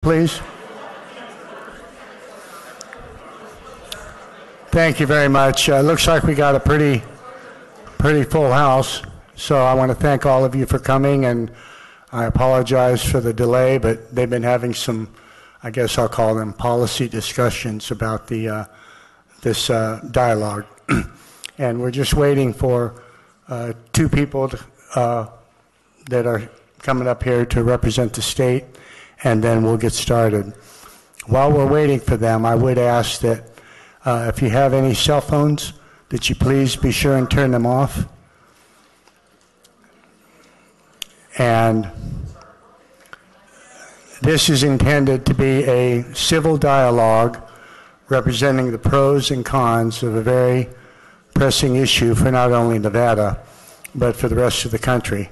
Please. Thank you very much. Looks like we got a pretty full house, so I want to thank all of you for coming, and I apologize for the delay, but they've been having some, I guess I'll call them policy discussions about this dialogue. And we're just waiting for two people that are coming up here to represent the state, and then we'll get started. While we're waiting for them, I would ask that if you have any cell phones, that you please be sure and turn them off. And this is intended to be a civil dialogue representing the pros and cons of a very pressing issue for not only Nevada, but for the rest of the country.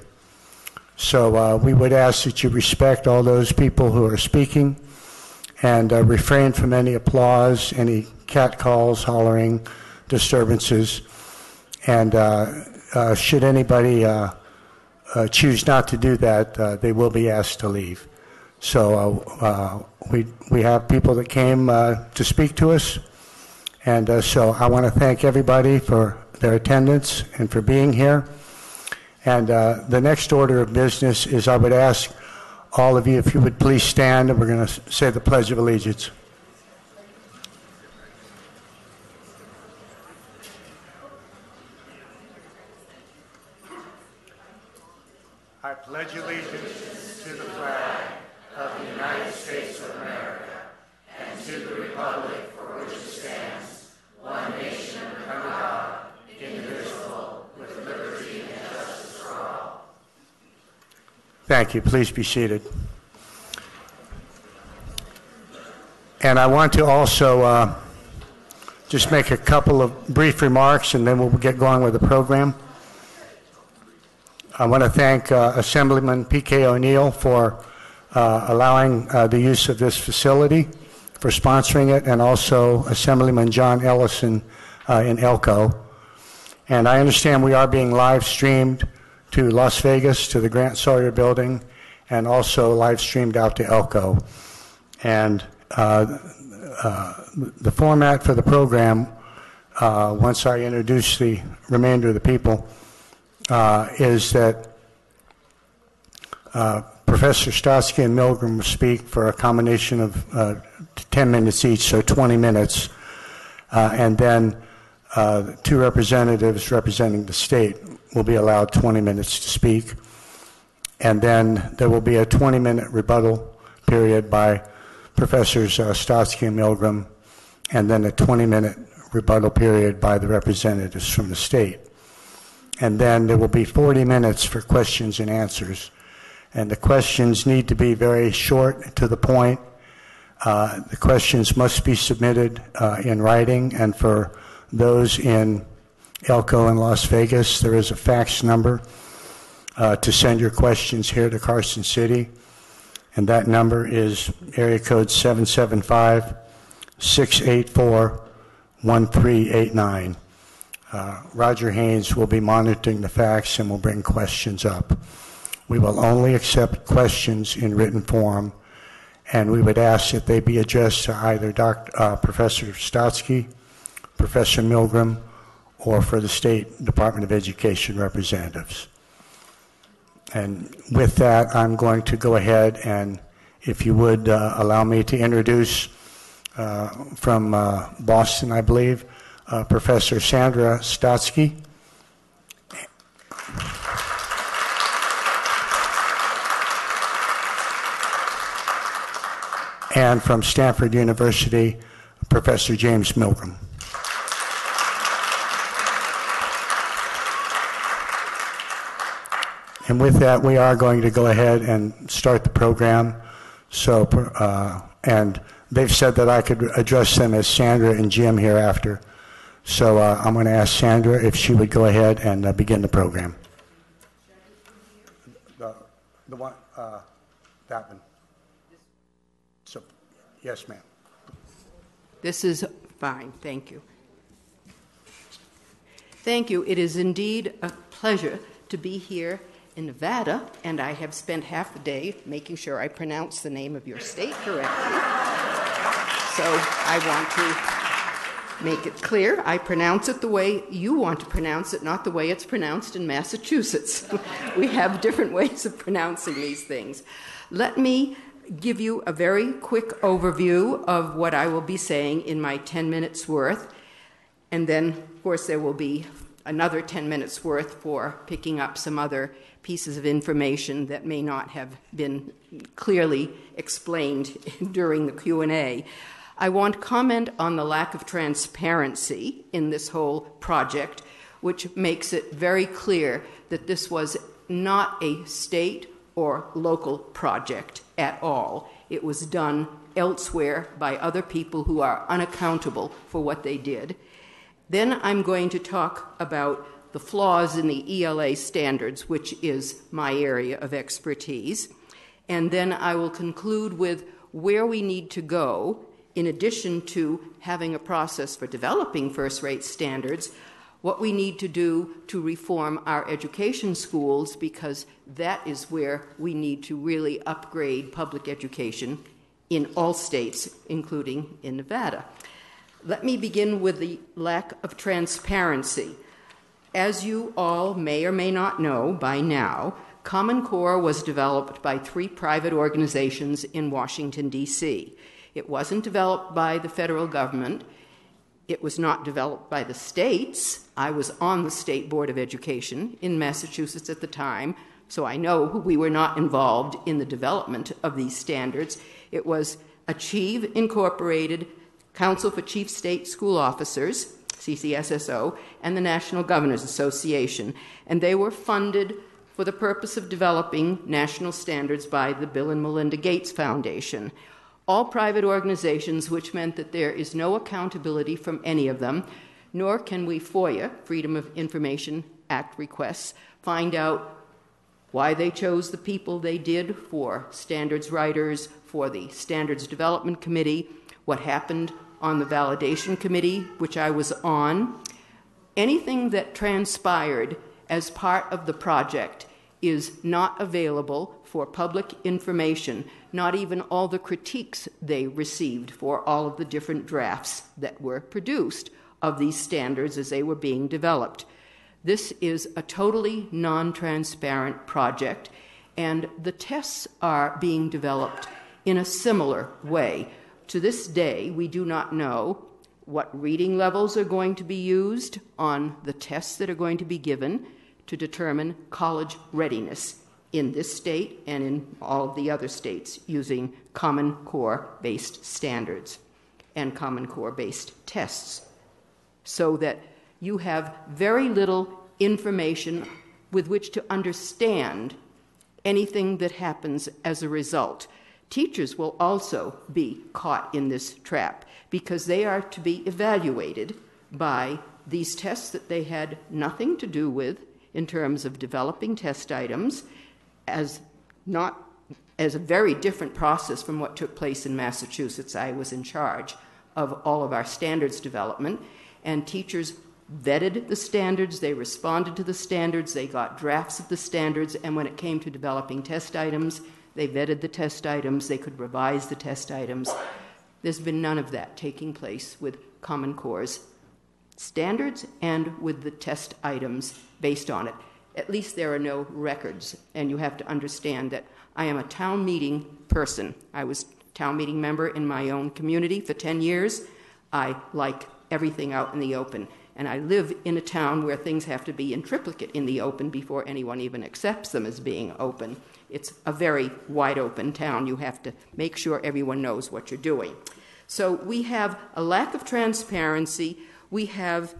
So we would ask that you respect all those people who are speaking and refrain from any applause, any cat calls, hollering, disturbances. And should anybody choose not to do that, they will be asked to leave. So we have people that came to speak to us. And so I want to thank everybody for their attendance and for being here. And the next order of business is I would ask all of you if you would please stand, and we're going to say the Pledge of Allegiance. I pledge allegiance to the flag of the United States of America and to the republic for which it stands, one nation under God, indivisible, with liberty and justice for all. Thank you. Please be seated. And I want to also just make a couple of brief remarks, and then we'll get going with the program. I want to thank Assemblyman P.K. O'Neill for allowing the use of this facility, for sponsoring it, and also Assemblyman John Ellison in Elko. And I understand we are being live streamed to Las Vegas, to the Grant Sawyer building, and also live streamed out to Elko. And the format for the program, once I introduce the remainder of the people, is that Professor Stotsky and Milgram will speak for a combination of 10 minutes each, so 20 minutes, and then two representatives representing the state will be allowed 20 minutes to speak, and then there will be a 20-minute rebuttal period by Professors Stotsky and Milgram, and then a 20-minute rebuttal period by the representatives from the state. And then there will be 40 minutes for questions and answers. And the questions need to be very short, to the point. The questions must be submitted in writing, and for those in Elko and Las Vegas, there is a fax number to send your questions here to Carson City, and that number is area code 775-684-1389. Roger Haynes will be monitoring the fax and will bring questions up. We will only accept questions in written form, and we would ask that they be addressed to either Professor Stotsky, Professor Milgram, or for the State Department of Education representatives. And with that, I'm going to go ahead and, if you would allow me to introduce from Boston, I believe, Professor Sandra Stotsky. And from Stanford University, Professor James Milgram. And with that, we are going to go ahead and start the program. So, and they've said that I could address them as Sandra and Jim hereafter. So I'm going to ask Sandra if she would go ahead and begin the program. The one, that one. So, yes, ma'am. This is fine, thank you. Thank you. It is indeed a pleasure to be here in Nevada, and I have spent half the day making sure I pronounce the name of your state correctly. So I want to make it clear, I pronounce it the way you want to pronounce it, not the way it's pronounced in Massachusetts. We have different ways of pronouncing these things. Let me give you a very quick overview of what I will be saying in my 10 minutes worth, and then, of course, there will be another 10 minutes worth for picking up some other pieces of information that may not have been clearly explained during the Q&A. I want to comment on the lack of transparency in this whole project, which makes it very clear that this was not a state or local project at all. It was done elsewhere by other people who are unaccountable for what they did. Then I'm going to talk about the flaws in the ELA standards, which is my area of expertise. And then I will conclude with where we need to go in addition to having a process for developing first-rate standards, what we need to do to reform our education schools, because that is where we need to really upgrade public education in all states, including in Nevada. Let me begin with the lack of transparency. As you all may or may not know by now, Common Core was developed by 3 private organizations in Washington, D.C. It wasn't developed by the federal government. It was not developed by the states. I was on the State Board of Education in Massachusetts at the time, so I know we were not involved in the development of these standards. It was Achieve Incorporated, Council for Chief State School Officers, CCSSO, and the National Governors Association, and they were funded for the purpose of developing national standards by the Bill and Melinda Gates Foundation. All private organizations, which meant that there is no accountability from any of them, nor can we FOIA, Freedom of Information Act requests, find out why they chose the people they did for standards writers, for the Standards Development Committee, what happened on the Validation Committee, which I was on. Anything that transpired as part of the project is not available for public information, not even all the critiques they received for all of the different drafts that were produced of these standards as they were being developed. This is a totally non-transparent project, and the tests are being developed in a similar way. To this day, we do not know what reading levels are going to be used on the tests that are going to be given to determine college readiness in this state and in all of the other states using Common Core-based standards and Common Core-based tests, so that you have very little information with which to understand anything that happens as a result. Teachers will also be caught in this trap because they are to be evaluated by these tests that they had nothing to do with in terms of developing test items, as a very different process from what took place in Massachusetts. I was in charge of all of our standards development, and teachers vetted the standards, they responded to the standards, they got drafts of the standards, and when it came to developing test items, they vetted the test items, they could revise the test items. There's been none of that taking place with Common Core's standards and with the test items based on it. At least there are no records, and you have to understand that I am a town meeting person. I was town meeting member in my own community for 10 years. I like everything out in the open, and I live in a town where things have to be in triplicate in the open before anyone even accepts them as being open. It's a very wide open town. You have to make sure everyone knows what you're doing. So we have a lack of transparency. We have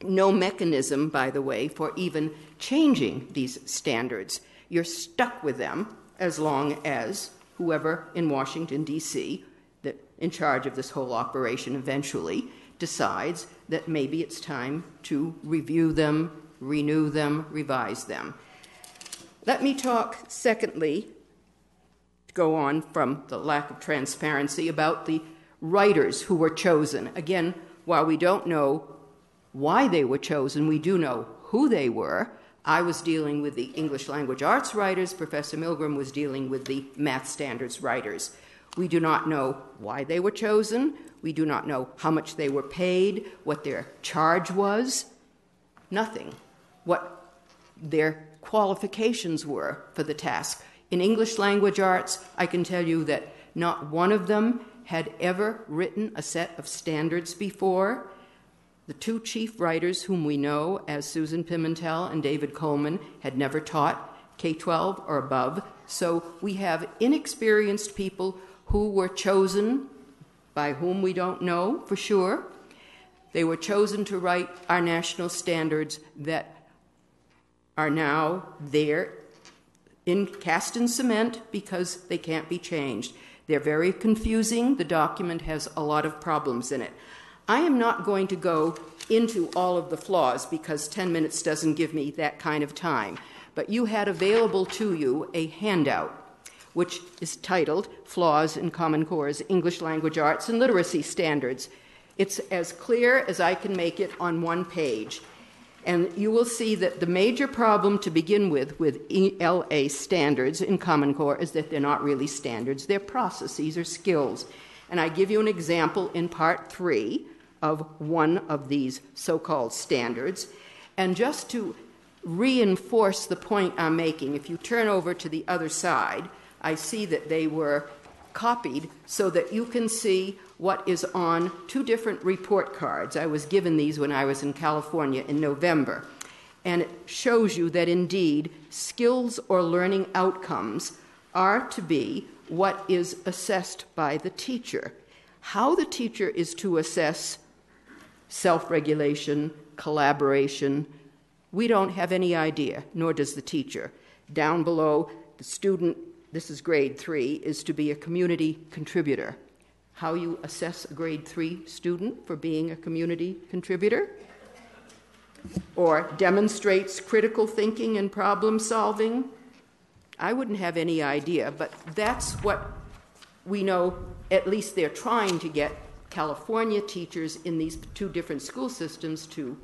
no mechanism, by the way, for even changing these standards. You're stuck with them as long as whoever in Washington, D.C., that in charge of this whole operation eventually decides that maybe it's time to review them, renew them, revise them. Let me talk, secondly, to go on from the lack of transparency, about the writers who were chosen. Again, while we don't know why they were chosen, we do know who they were. I was dealing with the English language arts writers. Professor Milgram was dealing with the math standards writers. We do not know why they were chosen. We do not know how much they were paid, what their charge was. Nothing. What their qualifications were for the task. In English language arts, I can tell you that not one of them had ever written a set of standards before. The two chief writers whom we know as Susan Pimentel and David Coleman had never taught K-12 or above. So we have inexperienced people who were chosen, by whom we don't know for sure. They were chosen to write our national standards that are now there cast in cement because they can't be changed. They're very confusing. The document has a lot of problems in it. I am not going to go into all of the flaws because 10 minutes doesn't give me that kind of time. But you had available to you a handout which is titled Flaws in Common Core's English Language Arts and Literacy Standards. It's as clear as I can make it on one page. And you will see that the major problem to begin with ELA standards in Common Core is that they're not really standards, they're processes or skills. And I give you an example in part 3 of one of these so-called standards. And just to reinforce the point I'm making, if you turn over to the other side, I see that they were copied so that you can see what is on 2 different report cards. I was given these when I was in California in November. And it shows you that indeed skills or learning outcomes are to be what is assessed by the teacher. How the teacher is to assess self-regulation, collaboration, we don't have any idea, nor does the teacher. Down below, the student, this is grade 3, is to be a community contributor. How you assess a grade 3 student for being a community contributor? Or demonstrates critical thinking and problem solving? I wouldn't have any idea, but that's what we know, at least they're trying to get California teachers in these 2 different school systems to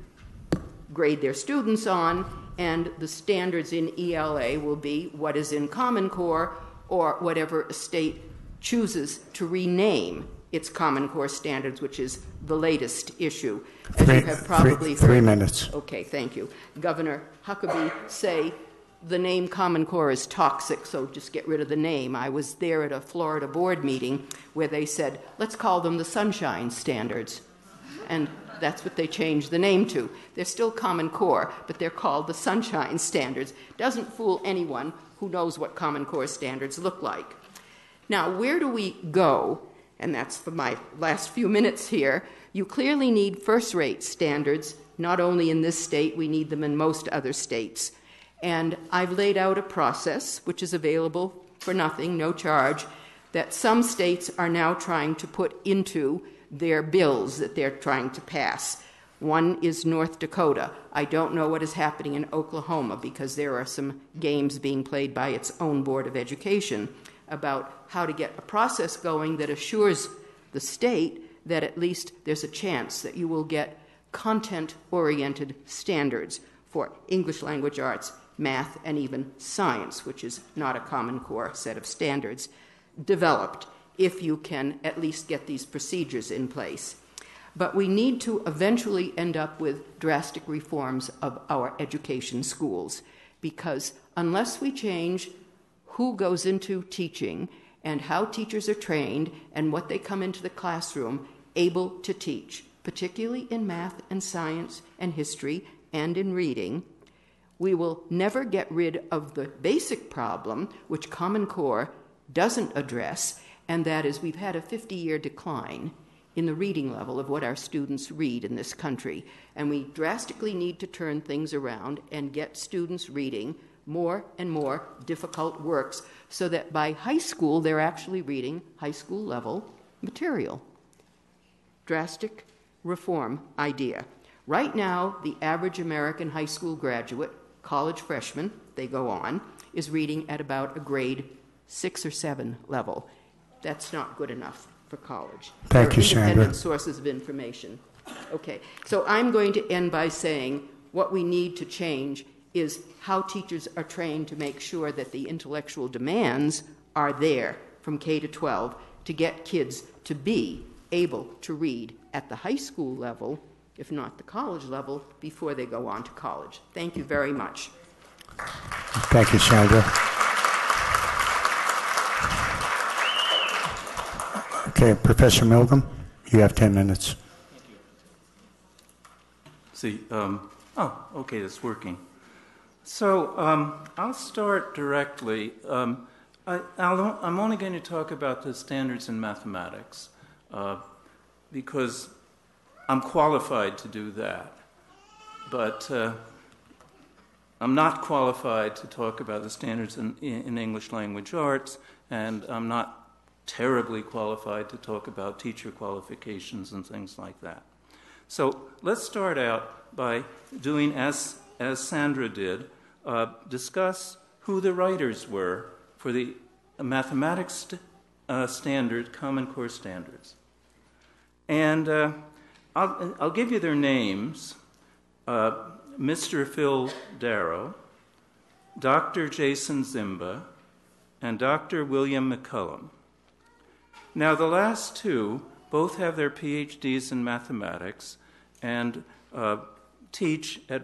grade their students on, and the standards in ELA will be what is in Common Core or whatever a state chooses to rename its Common Core standards, which is the latest issue. As you have probably heard. 3 minutes. Okay, thank you. Governor Huckabee say the name Common Core is toxic, so just get rid of the name. I was there at a Florida board meeting where they said, let's call them the Sunshine Standards. And that's what they changed the name to. They're still Common Core, but they're called the Sunshine Standards. Doesn't fool anyone who knows what Common Core standards look like. Now, where do we go? And that's for my last few minutes here. You clearly need first-rate standards, not only in this state, we need them in most other states. And I've laid out a process, which is available for nothing, no charge, that some states are now trying to put into their bills that they're trying to pass. One is North Dakota. I don't know what is happening in Oklahoma because there are some games being played by its own Board of Education about how to get a process going that assures the state that at least there's a chance that you will get content-oriented standards for English language arts, math, and even science, which is not a Common Core set of standards, developed if you can at least get these procedures in place. But we need to eventually end up with drastic reforms of our education schools, because unless we change who goes into teaching and how teachers are trained and what they come into the classroom able to teach, particularly in math and science and history and in reading, we will never get rid of the basic problem, which Common Core doesn't address, and that is we've had a 50-year decline in the reading level of what our students read in this country, and we drastically need to turn things around and get students reading more and more difficult works so that by high school they're actually reading high school level material. Drastic reform idea. Right now, the average American high school graduate, college freshman, they go on, is reading at about a grade 6 or 7 level. That's not good enough for college. Thank you, Sandra. Independent Sandra. sources of information. Okay, so I'm going to end by saying what we need to change is how teachers are trained to make sure that the intellectual demands are there from K to 12 to get kids to be able to read at the high school level, if not the college level, before they go on to college. Thank you very much. Thank you, Sandra. Okay, Professor Milgram, you have 10 minutes. See, okay, it's working. So I'll start directly. I'm only going to talk about the standards in mathematics because I'm qualified to do that. But I'm not qualified to talk about the standards in English language arts, and I'm not terribly qualified to talk about teacher qualifications and things like that. So let's start out by doing as Sandra did, discuss who the writers were for the mathematics standard, Common Core standards. And I'll give you their names. Mr. Phil Darrow, Dr. Jason Zimba, and Dr. William McCullum. Now, the last two both have their PhDs in mathematics and teach at,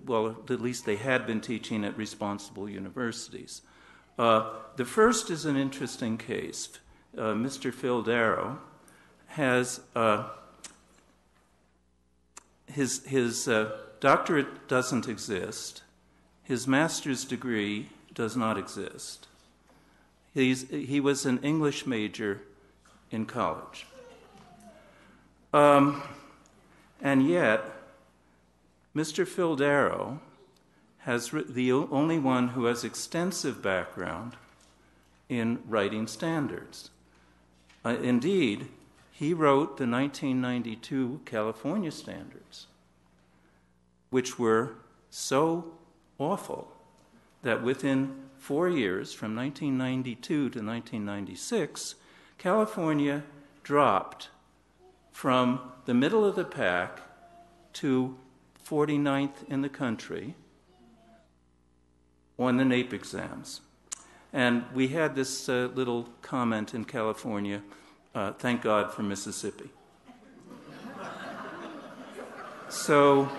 well, at least they had been teaching at responsible universities. The first is an interesting case. Mr. Phil Darrow has his doctorate doesn't exist. His master's degree does not exist. He was an English major in college. And yet, Mr. Phil Darrow has the only one who has extensive background in writing standards. Indeed, he wrote the 1992 California standards, which were so awful that within 4 years, from 1992 to 1996, California dropped from the middle of the pack to 49th in the country on the NAEP exams. And we had this little comment in California, thank God for Mississippi. So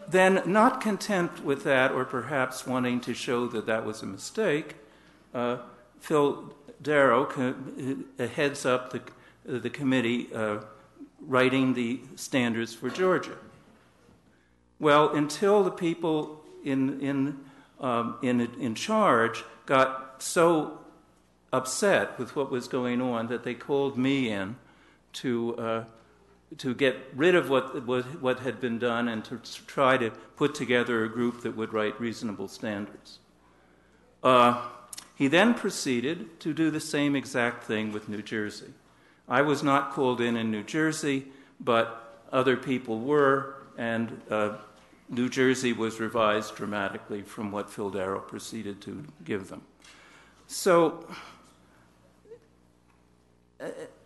then, not content with that, or perhaps wanting to show that that was a mistake, Phil Darrow heads up the committee writing the standards for Georgia. Well, until the people in charge got so upset with what was going on that they called me in to get rid of what had been done and to try to put together a group that would write reasonable standards. He then proceeded to do the same exact thing with New Jersey. I was not called in New Jersey, but other people were, and New Jersey was revised dramatically from what Phil Darrow proceeded to give them. So,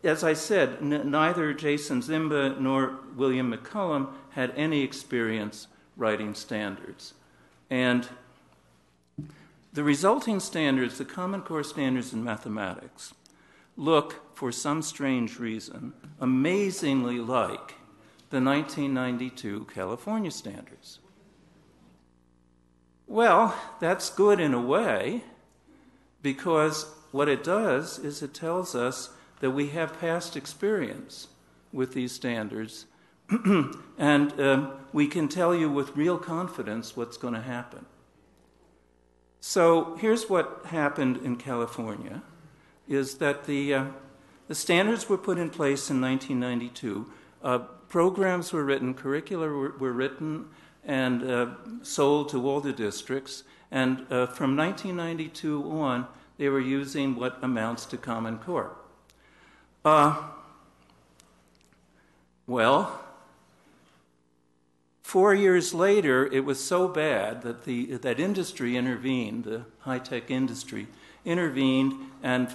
as I said, neither Jason Zimba nor William McCullum had any experience writing standards. And the resulting standards, the Common Core standards in mathematics, look, for some strange reason, amazingly like the 1992 California standards. Well, that's good in a way, because what it does is it tells us that we have past experience with these standards, and we can tell you with real confidence what's going to happen. So here's what happened in California, is that the standards were put in place in 1992. Programs were written, curricula were written and sold to all the districts, and from 1992 on, they were using what amounts to Common Core. Well, 4 years later, it was so bad that that industry intervened, the high-tech industry intervened and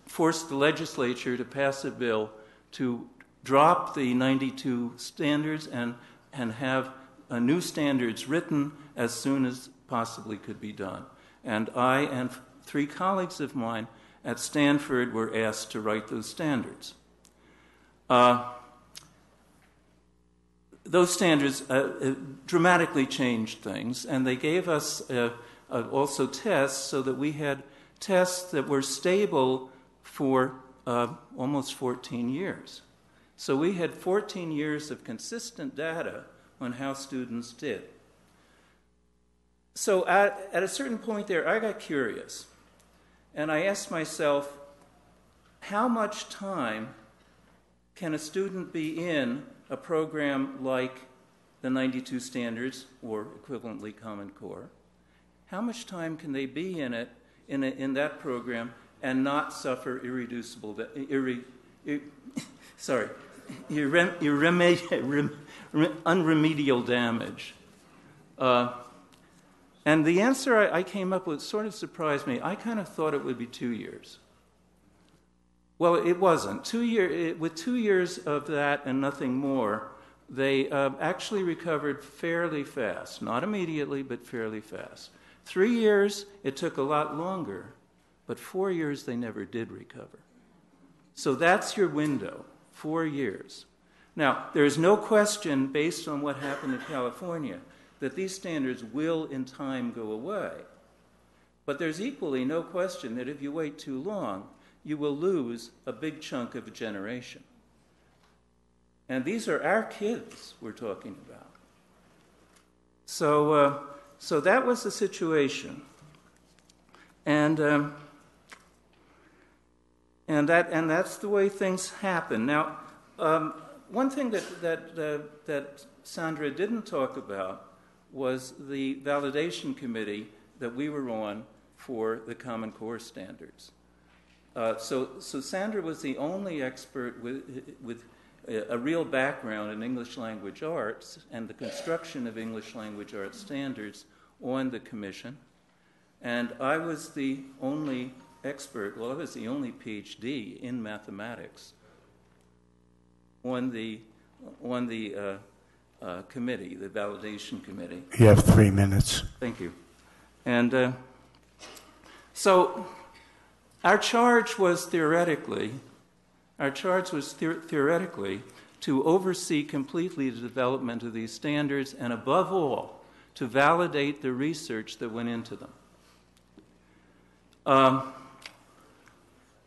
forced the legislature to pass a bill to drop the 92 standards and have new standards written as soon as possibly could be done. And I and 3 colleagues of mine at Stanford were asked to write those standards. Those standards dramatically changed things, and they gave us also tests so that we had tests that were stable for almost 14 years. So we had 14 years of consistent data on how students did. So at a certain point there, I got curious, and I asked myself, how much time can a student be in a program like the 92 Standards, or equivalently Common Core? How much time can they be in it, in that program, and not suffer unremedial damage? And the answer I came up with sort of surprised me. I kind of thought it would be 2 years. Well, it wasn't. With 2 years of that and nothing more, they actually recovered fairly fast. Not immediately, but fairly fast. 3 years, it took a lot longer, but 4 years they never did recover. So that's your window, 4 years. Now, there is no question, based on what happened in California, that these standards will in time go away. But there's equally no question that if you wait too long, you will lose a big chunk of a generation. And these are our kids we're talking about. So that was the situation. And that's the way things happen. Now, one thing that Sandra didn't talk about was the validation committee that we were on for the Common Core standards. So Sandra was the only expert with a real background in English language arts and the construction of English language arts standards on the commission. And I was the only expert, well, I was the only PhD in mathematics on the committee, the validation committee. You have 3 minutes. Thank you. And so our charge was theoretically to oversee completely the development of these standards and, above all, to validate the research that went into them.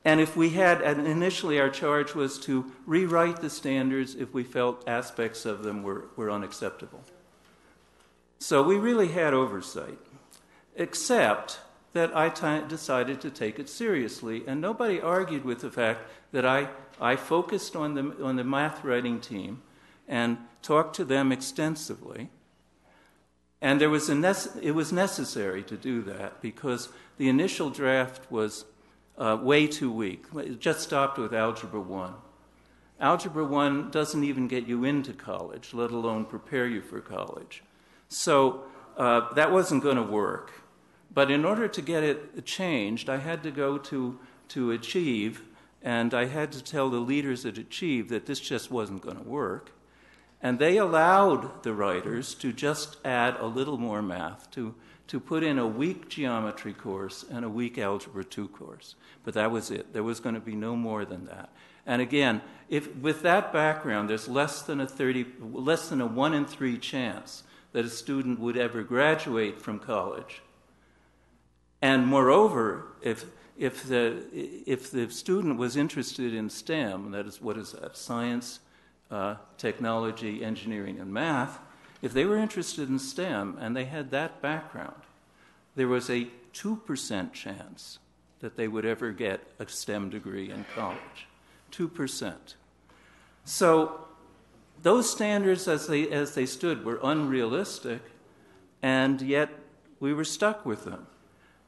And if we had, and initially our charge was to rewrite the standards if we felt aspects of them were unacceptable. So we really had oversight, except that I decided to take it seriously, and nobody argued with the fact that I focused on the math writing team and talked to them extensively. And it was necessary to do that because the initial draft was way too weak. It just stopped with Algebra 1. Algebra 1 doesn't even get you into college, let alone prepare you for college. So that wasn't going to work. But in order to get it changed, I had to go to Achieve, and I had to tell the leaders at Achieve that this just wasn't going to work. And they allowed the writers to just add a little more math, to put in a weak geometry course and a weak Algebra 2 course. But that was it. There was going to be no more than that. And again, with that background, there's less than a 1 in 3 chance that a student would ever graduate from college. And moreover, if the student was interested in STEM, that is, what is that? Science, technology, engineering, and math. If they were interested in STEM and they had that background, there was a 2% chance that they would ever get a STEM degree in college. 2%. So those standards as they stood were unrealistic, and yet we were stuck with them.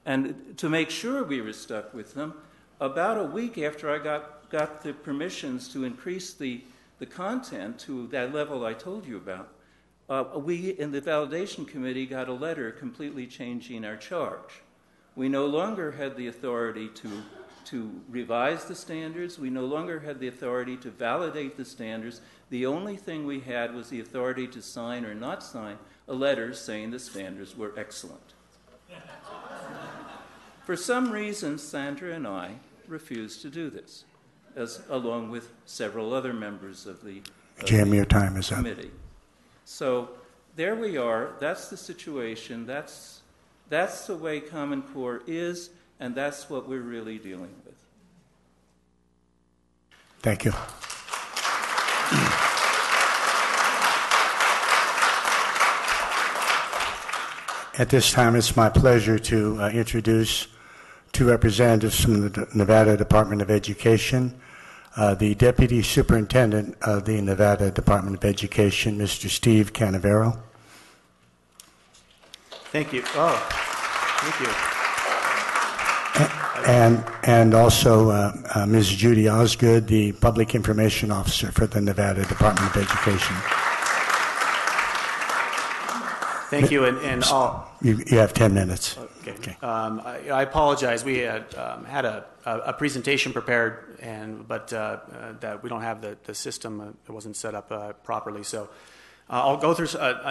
And to make sure we were stuck with them, about a week after I got the permissions to increase the content to that level I told you about, we in the validation committee got a letter completely changing our charge. We no longer had the authority to revise the standards. We no longer had the authority to validate the standards. The only thing we had was the authority to sign or not sign a letter saying the standards were excellent. For some reason, Sandra and I refused to do this, along with several other members of the Jim, your time is up. committee. So there we are. That's the situation. That's the way Common Core is, and that's what we're really dealing with. Thank you. At this time, it's my pleasure to introduce two representatives from the Nevada Department of Education. The Deputy Superintendent of the Nevada Department of Education, Mr. Steve Canavero. Thank you. Oh, thank you. And also Ms. Judy Osgood, the Public Information Officer for the Nevada Department of Education. Thank you, and all. You have 10 minutes. Okay. I apologize. We had had a presentation prepared, but that we don't have the system. It wasn't set up properly. So I'll go through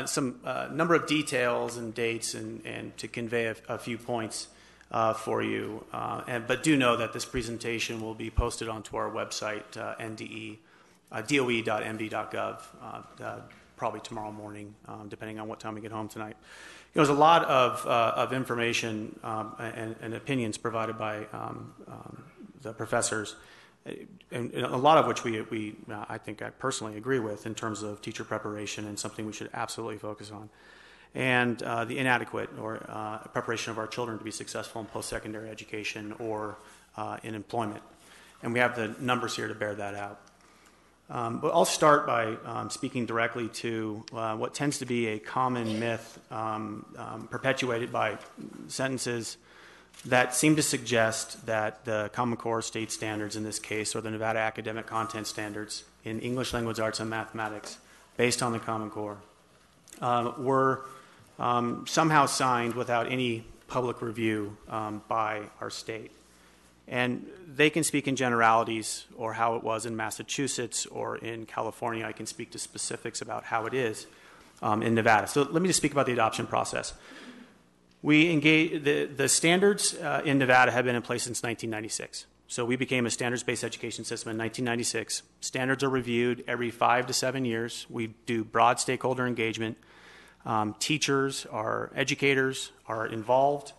some number of details and dates and to convey a few points for you. But do know that this presentation will be posted onto our website, doe.md.gov, probably tomorrow morning, depending on what time we get home tonight. There's a lot of information and opinions provided by the professors, and a lot of which I think I personally agree with in terms of teacher preparation and something we should absolutely focus on, and the inadequate or preparation of our children to be successful in post-secondary education or in employment. And we have the numbers here to bear that out. But I'll start by speaking directly to what tends to be a common myth perpetuated by sentences that seem to suggest that the Common Core state standards in this case, or the Nevada Academic Content Standards in English Language Arts and Mathematics, based on the Common Core, were somehow signed without any public review by our state. And they can speak in generalities or how it was in Massachusetts or in California. I can speak to specifics about how it is in Nevada. So let me just speak about the adoption process. We engage, the standards in Nevada have been in place since 1996. So we became a standards-based education system in 1996. Standards are reviewed every 5 to 7 years. We do broad stakeholder engagement. Teachers, our educators are involved.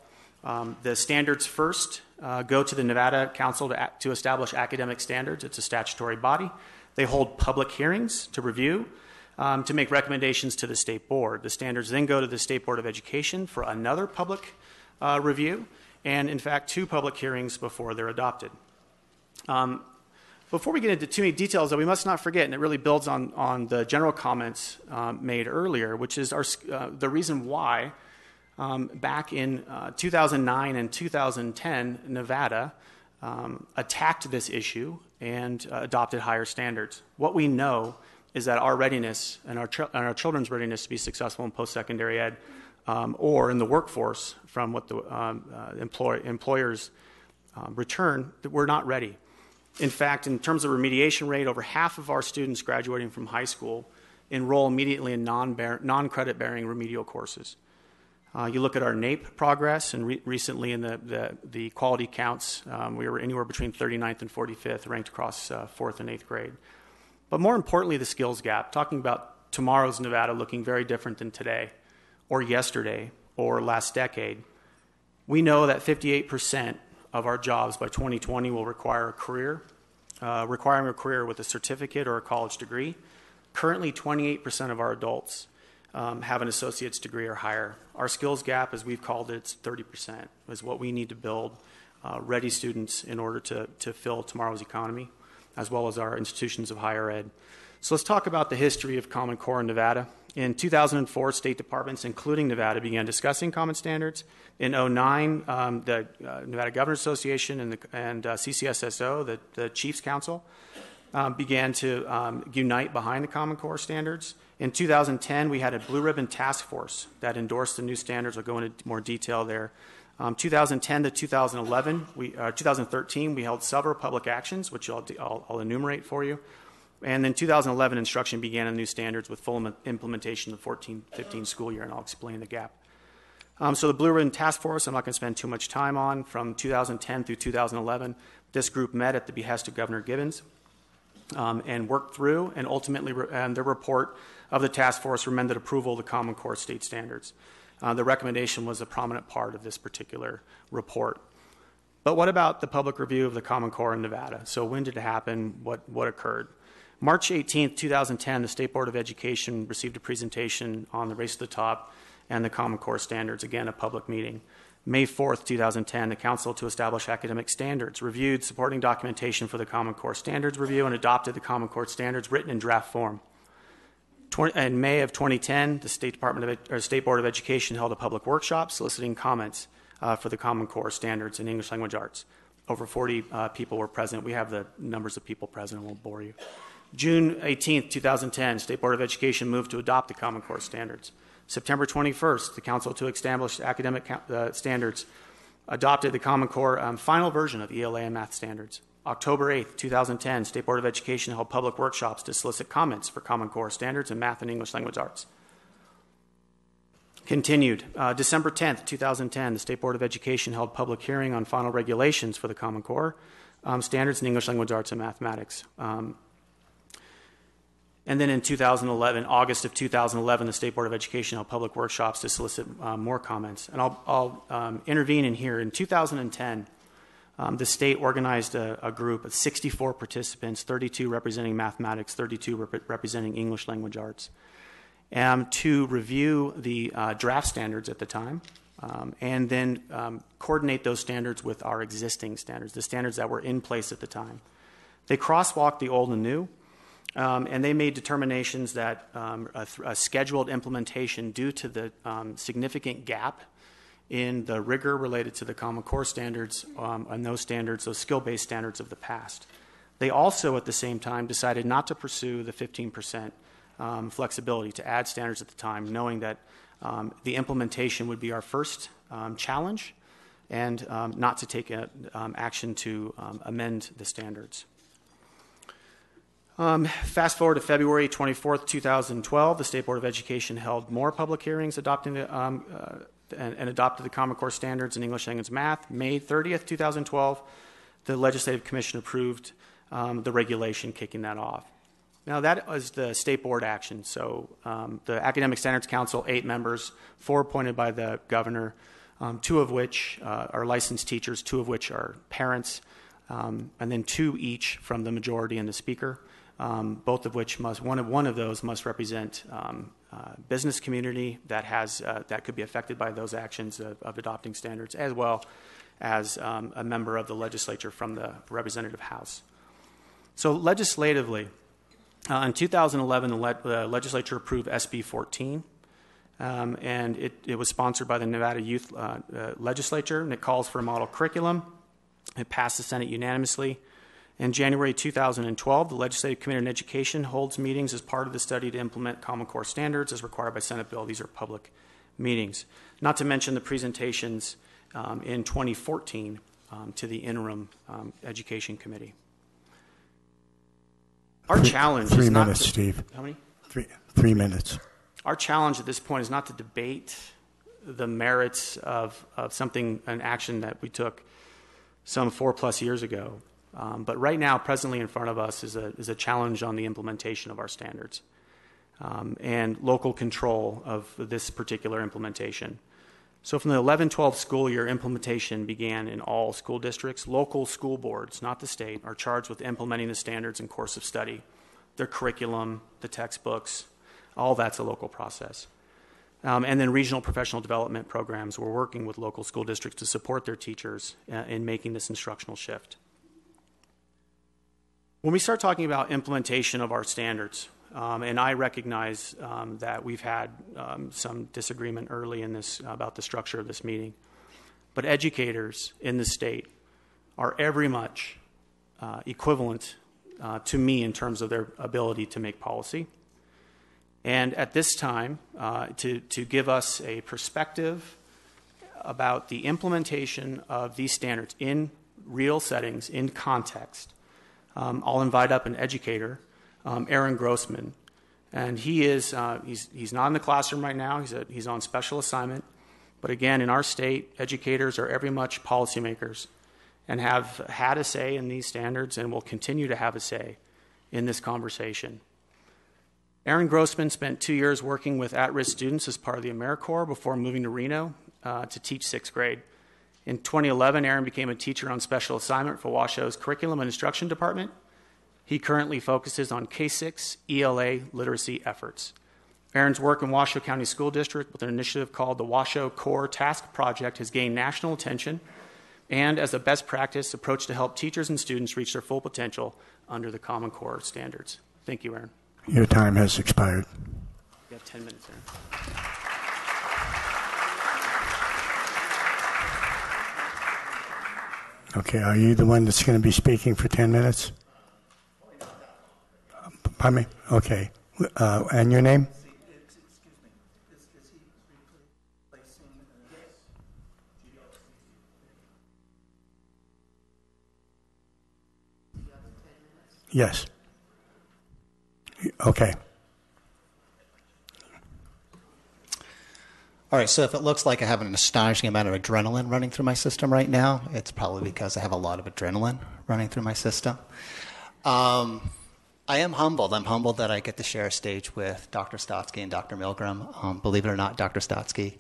The standards first go to the Nevada Council to establish academic standards. It's a statutory body. They hold public hearings to review, to make recommendations to the state board. The standards then go to the State Board of Education for another public review, and in fact 2 public hearings before they're adopted. Before we get into too many details, though, we must not forget, and it really builds on the general comments made earlier, which is the reason why back in 2009 and 2010, Nevada attacked this issue and adopted higher standards. What we know is that our readiness and our children's readiness to be successful in post-secondary ed or in the workforce from what the employers return, that we're not ready. In fact, in terms of remediation rate, over half of our students graduating from high school enroll immediately in non-credit bearing remedial courses. You look at our NAEP progress, and recently in the quality counts, we were anywhere between 39th and 45th, ranked across 4th and 8th grade. But more importantly, the skills gap, talking about tomorrow's Nevada looking very different than today, or yesterday, or last decade. We know that 58% of our jobs by 2020 will require a career, requiring a career with a certificate or a college degree. Currently, 28% of our adults have an associate's degree or higher. Our skills gap, as we've called it, it's 30%, is what we need to build ready students in order to fill tomorrow's economy, as well as our institutions of higher ed. So let's talk about the history of Common Core in Nevada. In 2004, state departments, including Nevada, began discussing common standards. In 2009, the Nevada Governors Association and CCSSO, the Chiefs Council, began to unite behind the Common Core standards. In 2010, we had a blue ribbon task force that endorsed the new standards. I'll go into more detail there. 2010 to 2011, 2013, we held several public actions, which I'll enumerate for you. And then 2011, instruction began on new standards with full implementation of the 14-15 school year, and I'll explain the gap. So the Blue Ribbon Task Force, I'm not going to spend too much time on. From 2010 through 2011, this group met at the behest of Governor Gibbons and worked through, and ultimately the report of the task force recommended approval of the Common Core state standards. The recommendation was a prominent part of this particular report. But what about the public review of the Common Core in Nevada? So when did it happen? What occurred? March 18, 2010, the State Board of Education received a presentation on the Race to the Top and the Common Core standards, again, a public meeting. May 4th, 2010, the Council to Establish Academic Standards reviewed supporting documentation for the Common Core Standards review and adopted the Common Core Standards written in draft form. In May of 2010, the State Board of Education held a public workshop soliciting comments for the Common Core Standards in English Language Arts. Over 40 people were present. We have the numbers of people present. I won't bore you. June 18th, 2010, State Board of Education moved to adopt the Common Core Standards. September 21st, the Council to Establish Academic Standards adopted the Common Core final version of ELA and math standards. October 8th, 2010, State Board of Education held public workshops to solicit comments for Common Core standards in math and English language arts. Continued. December 10th, 2010, the State Board of Education held public hearing on final regulations for the Common Core standards in English language arts and mathematics. And then in 2011, August of 2011, the State Board of Education held public workshops to solicit more comments. And I'll intervene in here. In 2010, the state organized a group of 64 participants, 32 representing mathematics, 32 representing English language arts, to review the draft standards at the time, and then coordinate those standards with our existing standards, the standards that were in place at the time. They crosswalked the old and new, and they made determinations that a scheduled implementation due to the significant gap in the rigor related to the Common Core standards and those standards, those skill-based standards of the past. They also, at the same time, decided not to pursue the 15% flexibility to add standards at the time, knowing that the implementation would be our first challenge and not to take action to amend the standards. Fast forward to February 24th, 2012, the State Board of Education held more public hearings adopting the and adopted the Common Core standards in English language math. May 30th, 2012, the Legislative Commission approved the regulation kicking that off. Now, that was the State Board action. So the Academic Standards Council, 8 members, 4 appointed by the governor, 2 of which are licensed teachers, 2 of which are parents, and then 2 each from the majority and the speaker, both of which one of those must represent business community that could be affected by those actions of adopting standards, as well as a member of the legislature from the representative house. So legislatively, in 2011, the legislature approved SB 14, and it was sponsored by the Nevada Youth Legislature, and it calls for a model curriculum. It passed the Senate unanimously. In January 2012, the Legislative Committee on Education holds meetings as part of the study to implement Common Core standards as required by Senate bill. These are public meetings. Not to mention the presentations in 2014 to the interim Education Committee. Our challenge is not 3 minutes, Steve. How many? 3 minutes. Our challenge at this point is not to debate the merits of an action that we took some 4+ years ago. But right now, presently in front of us is a challenge on the implementation of our standards and local control of this particular implementation. So from the 11-12 school year, implementation began in all school districts. Local school boards, not the state, are charged with implementing the standards in course of study. Their curriculum, the textbooks, all that's a local process. And then regional professional development programs. We're working with local school districts to support their teachers in making this instructional shift. When we start talking about implementation of our standards, and I recognize that we've had some disagreement early in this about the structure of this meeting, but educators in the state are every much equivalent to me in terms of their ability to make policy. And at this time, to give us a perspective about the implementation of these standards in real settings, in context, I'll invite up an educator, Aaron Grossman. And he's not in the classroom right now. He's on special assignment. But again, in our state, educators are very much policymakers and have had a say in these standards and will continue to have a say in this conversation. Aaron Grossman spent 2 years working with at-risk students as part of the AmeriCorps before moving to Reno to teach 6th grade. In 2011, Aaron became a teacher on special assignment for Washoe's Curriculum and Instruction Department. He currently focuses on K-6 ELA literacy efforts. Aaron's work in Washoe County School District with an initiative called the Washoe Core Task Project has gained national attention and as a best practice approach to help teachers and students reach their full potential under the Common Core standards. Thank you, Aaron. Your time has expired. You have 10 minutes, Aaron. Okay, are you the one that's going to be speaking for 10 minutes? Pardon me? Okay. And your name? Yes. Okay. All right, so if it looks like I have an astonishing amount of adrenaline running through my system right now, it's probably because I have a lot of adrenaline running through my system. I am humbled. I'm humbled that I get to share a stage with Dr. Stotsky and Dr. Milgram. Believe it or not, Dr. Stotsky,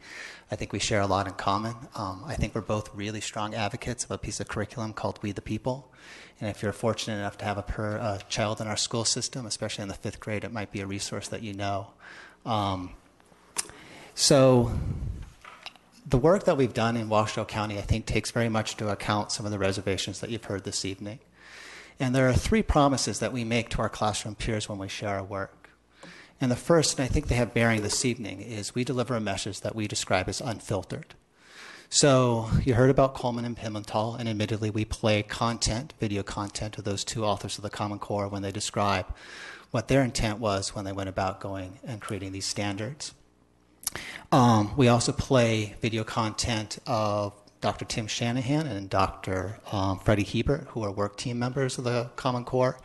I think we share a lot in common. I think we're both really strong advocates of a piece of curriculum called We the People. And if you're fortunate enough to have a child in our school system, especially in the 5th grade, it might be a resource that you know. So the work that we've done in Washoe County, I think, takes very much into account some of the reservations that you've heard this evening. And there are 3 promises that we make to our classroom peers when we share our work. And the first, and I think they have bearing this evening, is we deliver a message that we describe as unfiltered. So you heard about Coleman and Pimental, and admittedly we play content, video content of those 2 authors of the Common Core when they describe what their intent was when they went about going and creating these standards. We also play video content of Dr. Tim Shanahan and Dr. Freddie Hebert, who are work team members of the Common Core.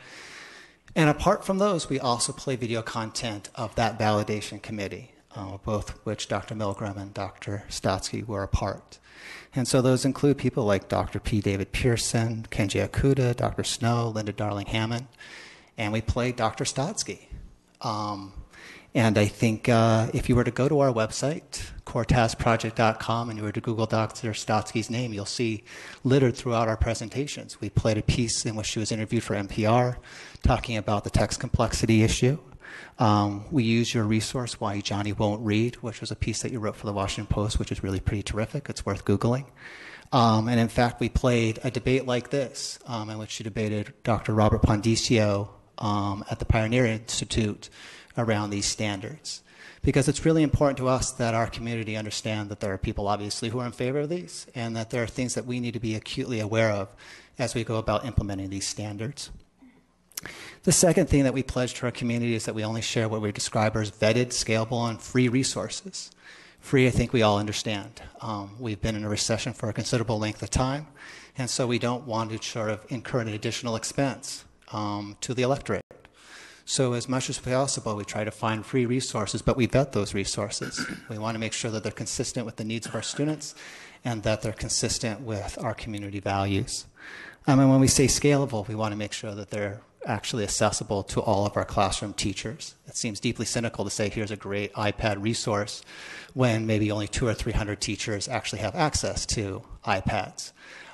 And apart from those, we also play video content of that validation committee, both which Dr. Milgram and Dr. Stotsky were a part. And so those include people like Dr. P. David Pearson, Kenji Akuda, Dr. Snow, Linda Darling-Hammond, and we play Dr. Stotsky. And I think if you were to go to our website, coretaskproject.com, and you were to Google Dr. Stotsky's name, you'll see littered throughout our presentations. We played a piece in which she was interviewed for NPR talking about the text complexity issue. We used your resource, Why Johnny Won't Read, which was a piece that you wrote for the Washington Post, which is really pretty terrific. It's worth Googling. And in fact, we played a debate like this, in which you debated Dr. Robert Pondicio at the Pioneer Institute around these standards. Because it's really important to us that our community understand that there are people, obviously, who are in favor of these, and that there are things that we need to be acutely aware of as we go about implementing these standards. The second thing that we pledge to our community is that we only share what we describe as vetted, scalable, and free resources. Free, I think we all understand. We've been in a recession for a considerable length of time, and so we don't want to sort of incur an additional expense to the electorate. So as much as possible, we try to find free resources, but we vet those resources. We want to make sure that they're consistent with the needs of our students and that they're consistent with our community values. And when we say scalable, we want to make sure that they're actually accessible to all of our classroom teachers. It seems deeply cynical to say, here's a great iPad resource, when maybe only 200 or 300 teachers actually have access to iPads.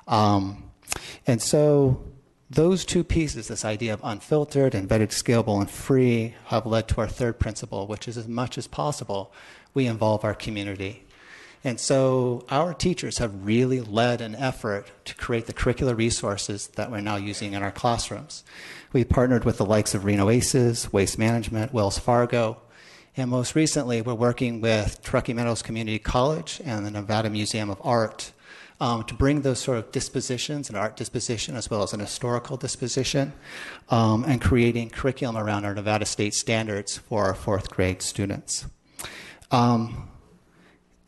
And so those 2 pieces, this idea of unfiltered and vetted, scalable, and free, have led to our third principle, which is as much as possible, we involve our community. And so our teachers have really led an effort to create the curricular resources that we're now using in our classrooms. We partnered with the likes of Reno ACES, Waste Management, Wells Fargo, and most recently we're working with Truckee Meadows Community College and the Nevada Museum of Art to bring those sort of dispositions, an art disposition as well as an historical disposition, and creating curriculum around our Nevada state standards for our 4th grade students.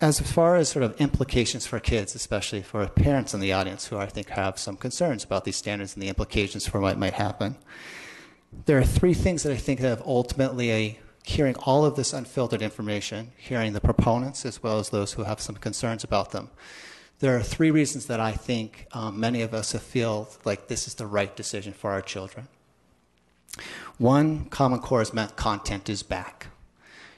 As far as sort of implications for kids, especially for parents in the audience who I think have some concerns about these standards and the implications for what might happen, there are three things that I think have ultimately hearing all of this unfiltered information, hearing the proponents as well as those who have some concerns about them. There are three reasons that I think many of us feel like this is the right decision for our children. One, Common Core has meant content is back.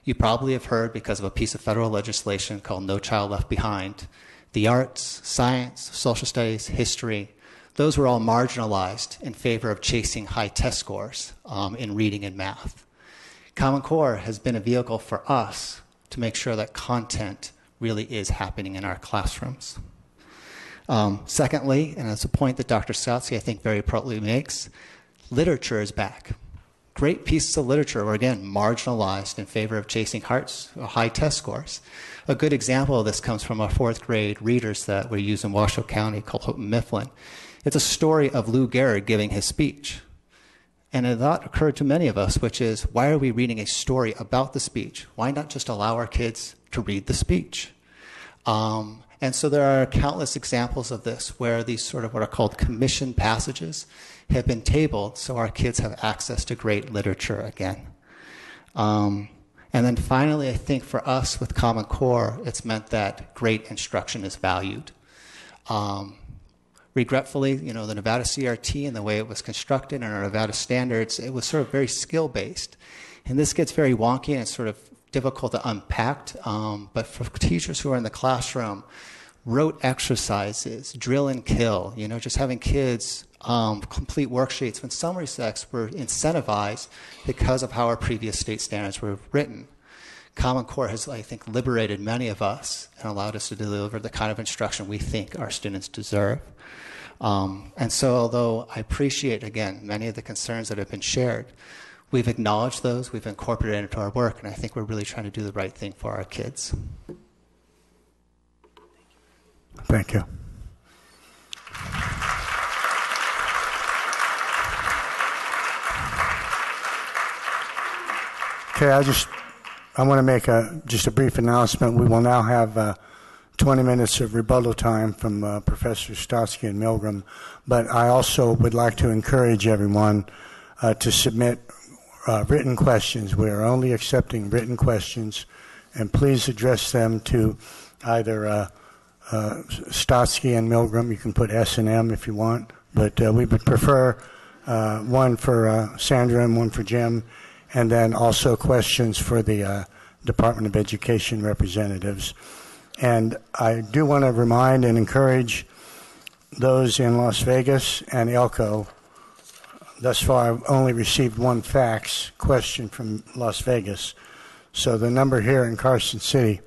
You probably have heard, because of a piece of federal legislation called No Child Left Behind, the arts, science, social studies, history, those were all marginalized in favor of chasing high test scores in reading and math. Common Core has been a vehicle for us to make sure that content really is happening in our classrooms. Secondly, and it's a point that Dr. Stotsky, I think, very appropriately makes, literature is back. Great pieces of literature were, again, marginalized in favor of chasing high test scores. A good example of this comes from our fourth grade readers that we use in Washoe County called Hope and Mifflin. It's a story of Lou Gehrig giving his speech. And a thought occurred to many of us, which is, why are we reading a story about the speech? Why not just allow our kids to read the speech? And so there are countless examples of this where these sort of what are called commissioned passages have been tabled so our kids have access to great literature again. And then finally, I think for us with Common Core, it's meant that great instruction is valued. Regretfully, the Nevada CRT and the way it was constructed and our Nevada standards, it was sort of very skill-based. And this gets very wonky and it's sort of difficult to unpack, but for teachers who are in the classroom, rote exercises, drill and kill, just having kids complete worksheets when summary sets were incentivized because of how our previous state standards were written. Common Core has, I think, liberated many of us and allowed us to deliver the kind of instruction we think our students deserve. And so although I appreciate, again, many of the concerns that have been shared, we've acknowledged those, we've incorporated it into our work, and I think we're really trying to do the right thing for our kids. Thank you. Okay, I want to make just a brief announcement. We will now have 20 minutes of rebuttal time from Professor Stotsky and Milgram, but I also would like to encourage everyone to submit written questions. We are only accepting written questions, and please address them to either Stotsky and Milgram. You can put S&M if you want, but we would prefer one for Sandra and one for Jim, and then also questions for the Department of Education representatives. And I do want to remind and encourage those in Las Vegas and Elko. Thus far, I've only received one fax question from Las Vegas. So the number here in Carson City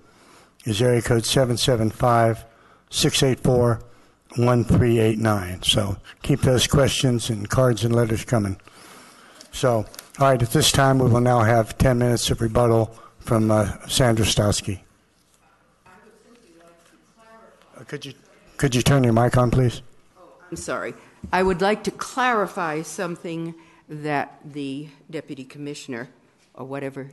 is area code 775-684-1389. So keep those questions and cards and letters coming. So, all right, at this time, we will now have 10 minutes of rebuttal from Sandra Stotsky. Could you turn your mic on, please? I'm sorry. I would like to clarify something that the Deputy Commissioner, or whatever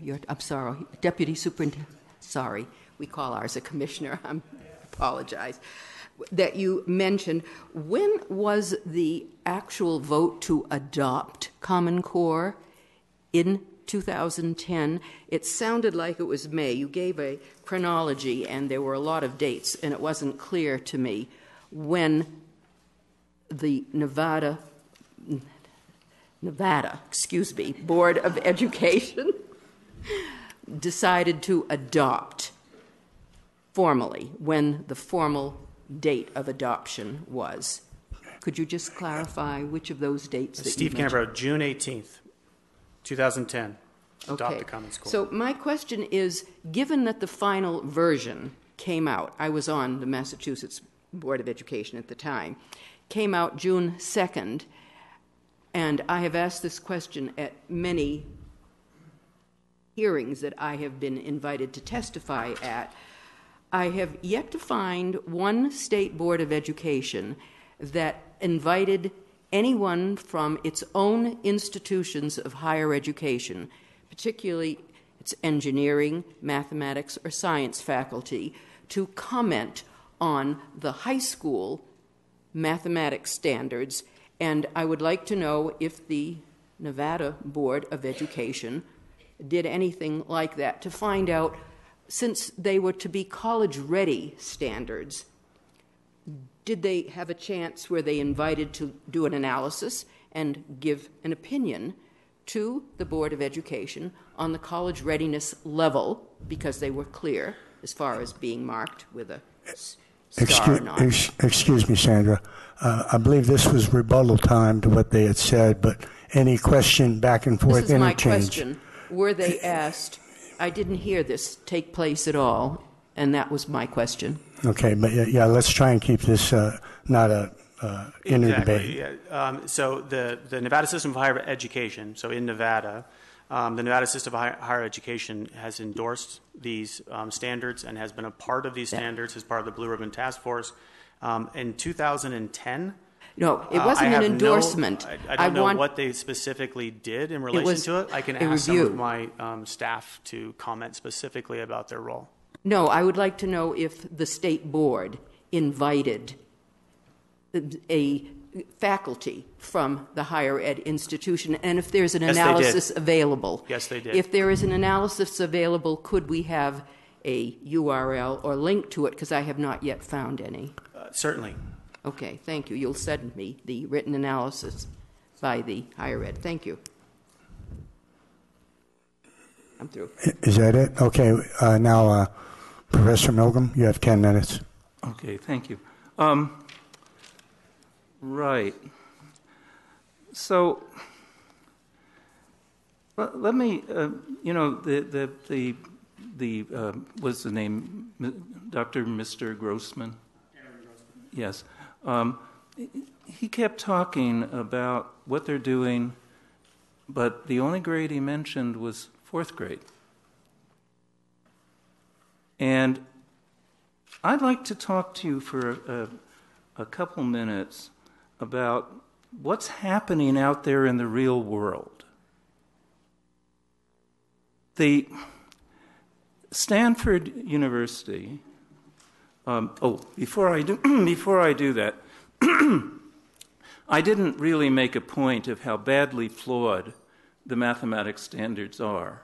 Deputy Superintendent, sorry, we call ours a Commissioner, I apologize, that you mentioned. When was the actual vote to adopt Common Core? In 2010, it sounded like it was May. You gave a chronology, and there were a lot of dates, and it wasn't clear to me when the Nevada, Board of Education decided to adopt formally, when the formal date of adoption was. Could you just clarify which of those dates that Steve you mentioned? Canberra, June 18th, 2010. Adopt the Common Core. So my question is, given that the final version came out, I was on the Massachusetts Board of Education at the time, came out June 2nd, and I have asked this question at many hearings that I have been invited to testify at. I have yet to find one state board of education that invited anyone from its own institutions of higher education, particularly its engineering, mathematics, or science faculty, to comment on the high school mathematics standards, and I would like to know if the Nevada Board of Education did anything like that to find out, since they were to be college-ready standards, did they have a chance where they invited to do an analysis and give an opinion to the Board of Education on the college readiness level, because they were clear as far as being marked with a star or not? Excuse me, Sandra. I believe this was rebuttal time to what they had said, but any question back and forth, this is my interchange. question. Were they asked? I didn't hear this take place at all, and that was my question. Okay, but yeah, let's try and keep this not a inner Exactly. debate. Yeah. So the Nevada System of Higher Education, so in Nevada, the Nevada System of Higher Education has endorsed these standards and has been a part of these standards as part of the Blue Ribbon Task Force. In 2010, no, it wasn't an endorsement. I don't know what they specifically did in relation to it. I can ask some of my staff to comment specifically about their role. No, I would like to know if the state board invited a faculty from the higher ed institution, and if there's an analysis available. Yes, they did. If there is an analysis available, could we have a URL or link to it? Because I have not yet found any. Certainly. Okay, thank you. You'll send me the written analysis by the higher ed. Thank you. I'm through. Is that it? Okay, now Professor Milgram, you have 10 minutes. Okay, thank you. Right. So let me, what's the name? Dr. Mr. Grossman? Yes. He kept talking about what they're doing, but the only grade he mentioned was 4th grade. And I'd like to talk to you for a couple minutes about what's happening out there in the real world. The Stanford University. Before I do that, I didn't really make a point of how badly flawed the mathematics standards are.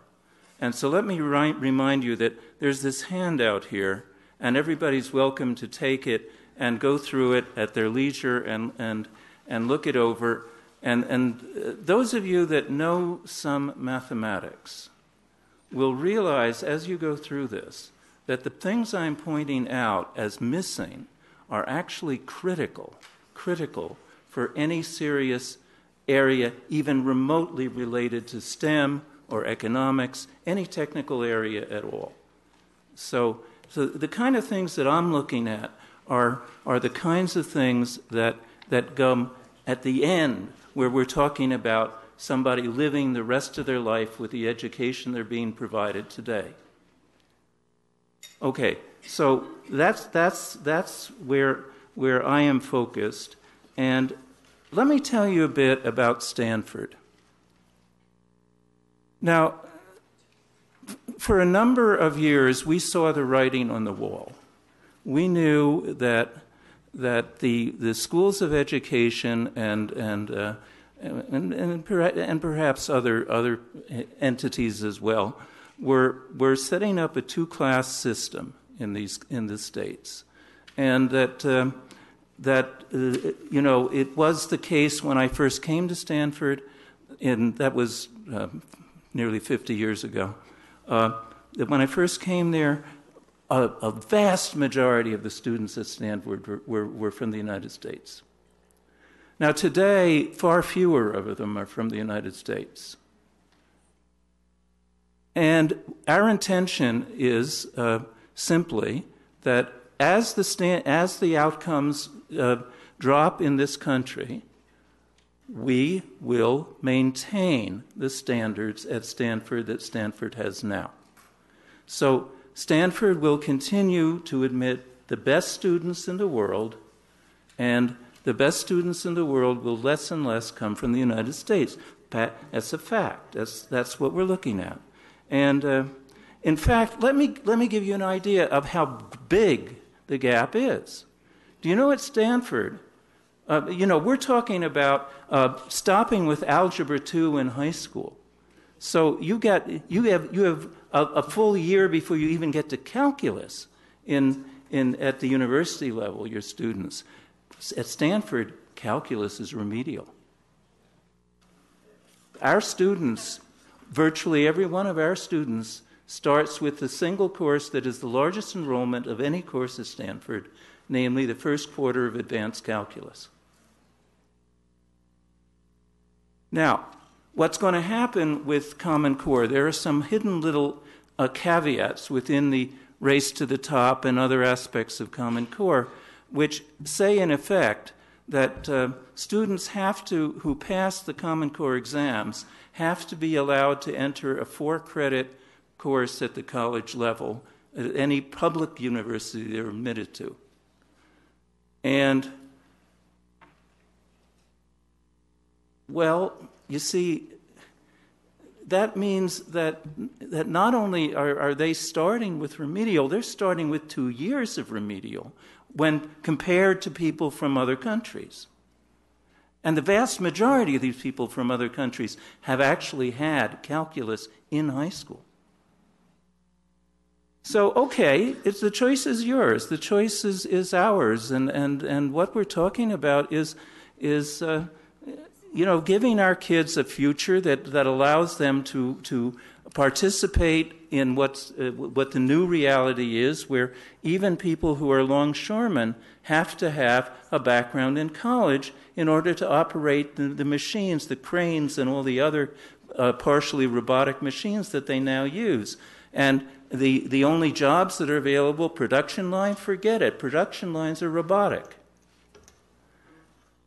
And so let me remind you that there's this handout here, and everybody's welcome to take it and go through it at their leisure and look it over. And those of you that know some mathematics will realize as you go through this that the things I'm pointing out as missing are actually critical for any serious area, even remotely related to STEM or economics, any technical area at all. So the kind of things that I'm looking at are the kinds of things that come at the end, where we're talking about somebody living the rest of their life with the education they're being provided today. Okay, so that's where I am focused, and let me tell you a bit about Stanford. Now, for a number of years, we saw the writing on the wall. We knew that the schools of education and perhaps other entities as well were setting up a two-class system in the states, and that it was the case when I first came to Stanford, and that was nearly 50 years ago. That when I first came there, a vast majority of the students at Stanford were from the United States. Now today, far fewer of them are from the United States. And our intention is simply that as the outcomes drop in this country, we will maintain the standards at Stanford that Stanford has now. So Stanford will continue to admit the best students in the world, and the best students in the world will less and less come from the United States. That's a fact. That's what we're looking at. And In fact, let me give you an idea of how big the gap is. Do you know at Stanford, we're talking about stopping with Algebra 2 in high school. So you have a full year before you even get to calculus at the university level, your students. At Stanford, calculus is remedial. Our students, virtually every one of our students, starts with the single course that is the largest enrollment of any course at Stanford, namely the first quarter of advanced calculus. Now, what's going to happen with Common Core? There are some hidden little caveats within the race to the top and other aspects of Common Core, which say in effect that students who pass the Common Core exams have to be allowed to enter a 4-credit course at the college level at any public university they're admitted to. And, well, you see, that means that not only are they starting with remedial, they're starting with 2 years of remedial when compared to people from other countries. And the vast majority of these people from other countries have actually had calculus in high school. So, okay, the choice is yours. The choice is ours. And what we're talking about is giving our kids a future that allows them to participate in what the new reality is, where even people who are longshoremen have to have a background in college in order to operate the machines, the cranes, and all the other partially robotic machines that they now use. And the only jobs that are available, production line, forget it. Production lines are robotic.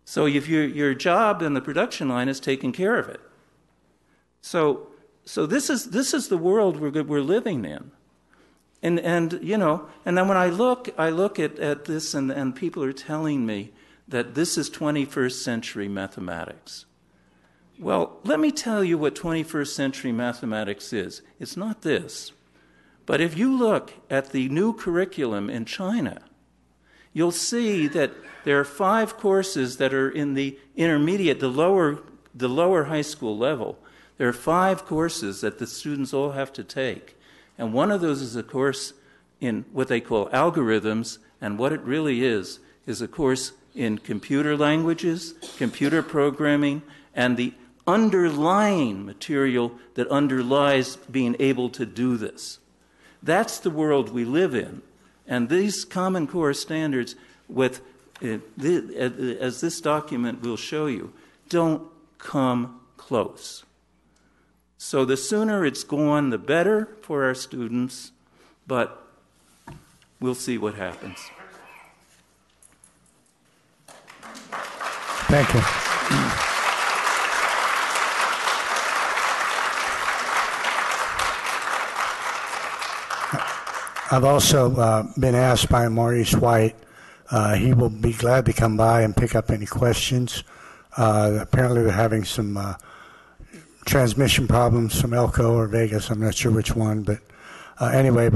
So if your job in the production line is taking care of it. So this is the world we're living in. And then when I look at this and people are telling me that this is 21st century mathematics. Well, let me tell you what 21st century mathematics is. It's not this. But if you look at the new curriculum in China, you'll see that there are 5 courses that are in the intermediate, the lower high school level. There are 5 courses that the students all have to take. And one of those is a course in what they call algorithms, and what it really is a course in computer languages, computer programming, and the underlying material that underlies being able to do this. That's the world we live in. And these Common Core standards, as this document will show you, don't come close. So the sooner it's gone, the better for our students, but we'll see what happens. Thank you. I've also been asked by Maurice White. He will be glad to come by and pick up any questions. Apparently they're having some transmission problems from Elko or Vegas. I'm not sure which one, but anyway,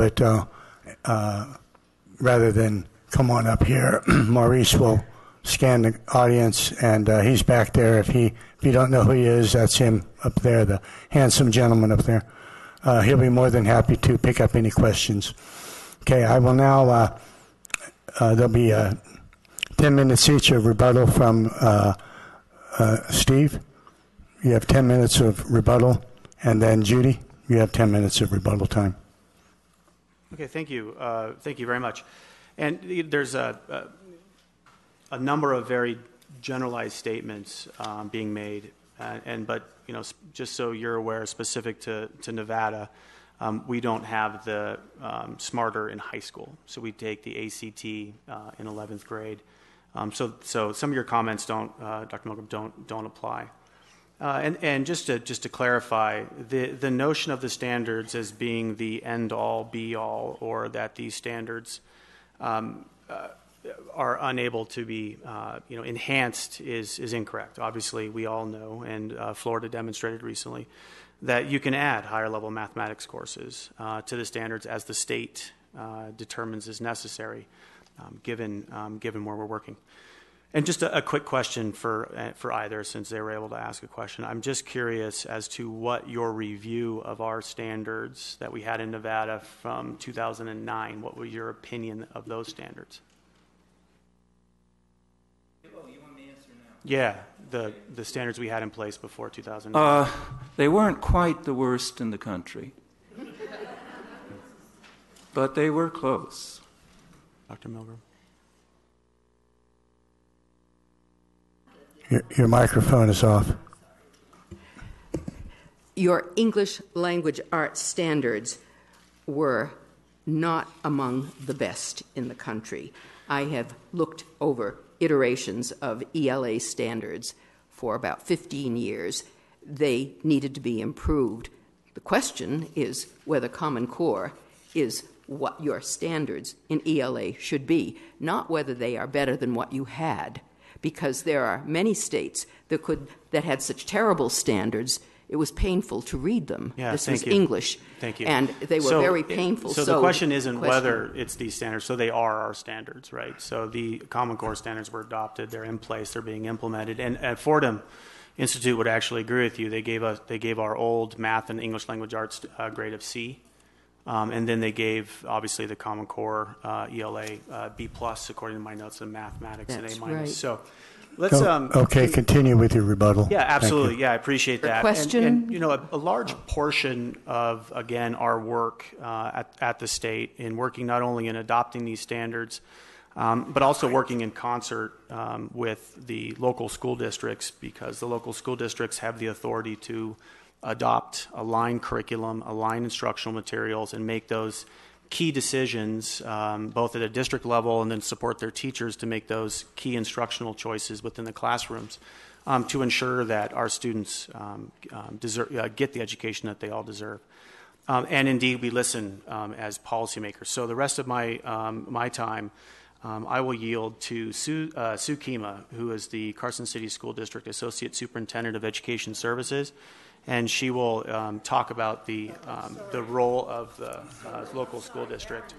rather than come on up here, Maurice will scan the audience, and he's back there. If you don't know who he is, that's him up there, the handsome gentleman up there. He'll be more than happy to pick up any questions. Okay, I will now, there'll be 10 minutes each of rebuttal from Steve. You have 10 minutes of rebuttal, and then Judy, you have 10 minutes of rebuttal time. Okay, thank you. Thank you very much. And there's a number of very generalized statements being made, but just so you're aware, specific to Nevada, we don't have the Smarter in high school, so we take the ACT in 11th grade. So some of your comments Dr. Milgram, don't apply. And just to clarify, the notion of the standards as being the end-all, be-all, or that these standards are unable to be enhanced is incorrect. Obviously, we all know, and Florida demonstrated recently, that you can add higher level mathematics courses to the standards as the state determines is necessary, given where we're working. And just a quick question for either, since they were able to ask a question. I'm just curious as to what your review of our standards that we had in Nevada from 2009, what was your opinion of those standards? Oh, you want me to answer now? Yeah, the standards we had in place before 2009. They weren't quite the worst in the country, but they were close. Dr. Milgram? Your microphone is off. Your English language arts standards were not among the best in the country. I have looked over iterations of ELA standards for about 15 years. They needed to be improved. The question is whether Common Core is what your standards in ELA should be, not whether they are better than what you had, because there are many states that had such terrible standards, it was painful to read them. Yeah, this thank was you. English. Thank you. And they were very painful. So the question isn't whether it's these standards. So they are our standards, right? So the Common Core standards were adopted. They're in place. They're being implemented. And at Fordham Institute would actually agree with you. They gave our old math and English language arts grade of C. And then they gave, obviously, the Common Core ELA B+, according to my notes, in mathematics and A-. Right. So let's... Okay, continue with your rebuttal. Yeah, absolutely. Yeah, I appreciate that. Question? And a large portion of, again, our work at the state in working not only in adopting these standards, but also working in concert with the local school districts, because the local school districts have the authority to adopt, align curriculum, align instructional materials, and make those key decisions both at a district level and then support their teachers to make those key instructional choices within the classrooms to ensure that our students get the education that they all deserve. And indeed, we listen as policymakers. So the rest of my time, I will yield to Sue Kima, who is the Carson City School District Associate Superintendent of Education Services, and she will talk about the role of the local school district.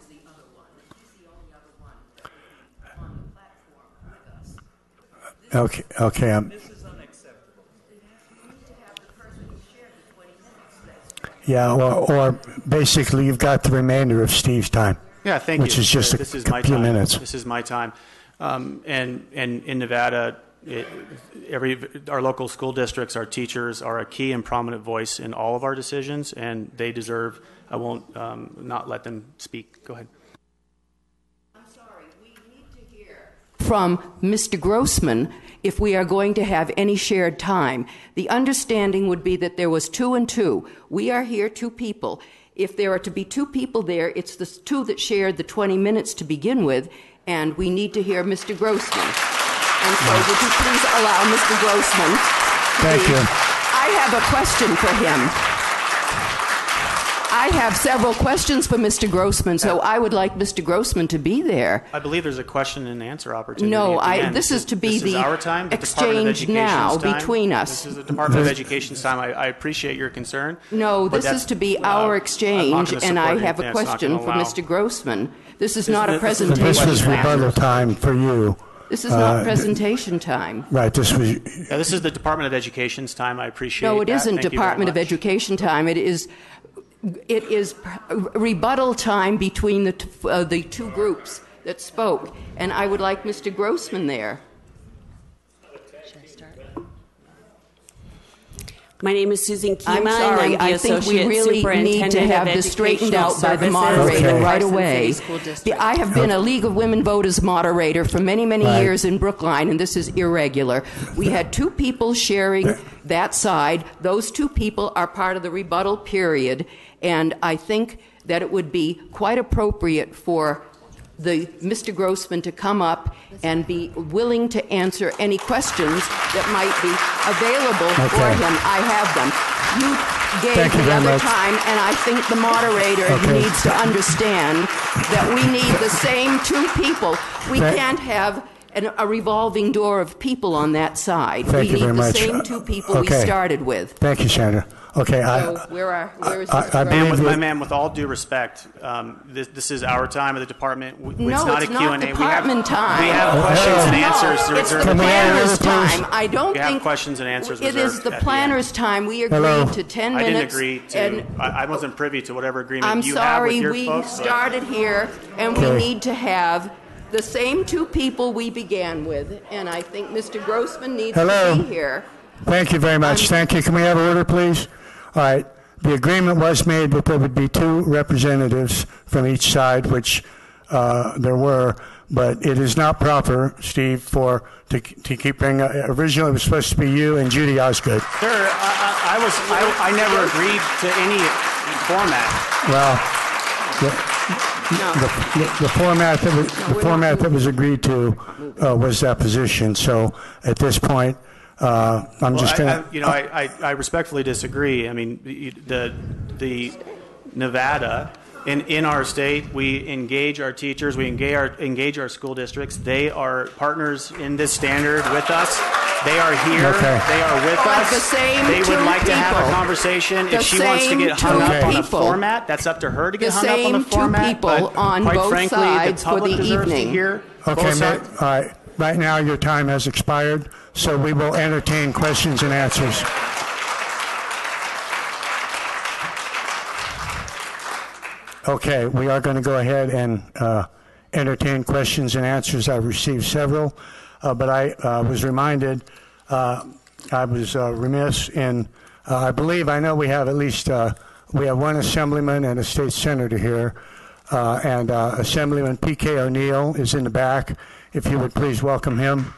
Okay. This is unacceptable. Yeah, or basically you've got the remainder of Steve's time. Yeah, thank which you. is just This a is my few time. minutes. This is my time. And in Nevada, our local school districts, our teachers are a key and prominent voice in all of our decisions, and they deserve, I won't not let them speak. Go ahead. I'm sorry, we need to hear from Mr. Grossman if we are going to have any shared time. The understanding would be that there was 2 and 2. We are here 2 people. If there are to be 2 people there, it's the 2 that shared the 20 minutes to begin with, and we need to hear Mr. Grossman. And so would you please allow Mr. Grossman to Thank you. I have a question for him. I have several questions for Mr. Grossman, so I would like Mr. Grossman to be there. I believe there's a question and answer opportunity. No, at the end. this is to be this the is our time, the Department of exchange now Education's time. between us. This is the Department of Education's time. I appreciate your concern. No, but this that's- is to be I'm our not exchange, gonna and I support have a anything that's not question gonna for allow- Mr. Grossman. This is This not is a the- presentation This was time. rebuttal time for you. This is not presentation time. Right, this was... Yeah, this is the Department of Education's time. I appreciate No, it that. isn't Thank you very Department of much. Education time. It is rebuttal time between the 2 groups that spoke, and I would like Mr. Grossman there. Should I start? My name is Susan Kima. I'm and sorry, I'm the I think we Associate really need to Superintendent have of this straightened out by the Educational moderator Services in right Carson away. City School District. I have been a League of Women Voters moderator for many, many Right. years in Brookline, and this is irregular. We had 2 people sharing that side. Those 2 people are part of the rebuttal period, and I think that it would be quite appropriate for Mr. Grossman to come up and be willing to answer any questions that might be available for Okay. him. I have them. gave Thank you the very other much. time, and I think the moderator Okay. needs to understand that we need the same two people. We Thank- can't have a revolving door of people on that side. Thank you We very need the much. same two people we Okay. started with. Thank you, Senator. Okay, So where is I Mr. believe Rose? that- Ma'am, with all due respect, this is our time at the department. No, It's not it's a not Q&A. department time. We have questions and No, answers to it's reserve. the Can we have planner's another, please? time. I don't We have think... questions and answers It is reserved the at the end. planner's time. We Hello? agreed to 10 I minutes. didn't agree to, and I wasn't privy to whatever agreement I'm you have with sorry, your we folks. but- started here, and Okay. we need to have the same two people we began with, and I think Mr. Grossman needs Hello? to be here. Thank you very much. Thank you. Can we have order, please? All right. The agreement was made that there would be two representatives from each side, which there were, but it is not proper, Steve, to keep bringing. Originally, it was supposed to be you and Judy Osgood. Sir, I never agreed to any format. Well, No. the format that was agreed to was that position. So at this point, I'm just going to. I respectfully disagree. I mean, the Nevada, in our state, we engage our teachers, we engage our school districts. They are partners in this standard with us. They are here. Okay. They are with us. The same they would two like to have a people. conversation. The If she wants to same get hung two up on a people. format, that's up to her to get The hung up on the same two format. people but on quite both frankly, sides the for public the deserves evening. to hear Okay, both ma'am. sides. All right. Right now, your time has expired, so we will entertain questions and answers. Okay, we are going to go ahead and entertain questions and answers. I've received several, but I was reminded, I was remiss in, I know we have at least, we have one assemblyman and a state senator here, and Assemblyman P.K. O'Neill is in the back. If you would please welcome him.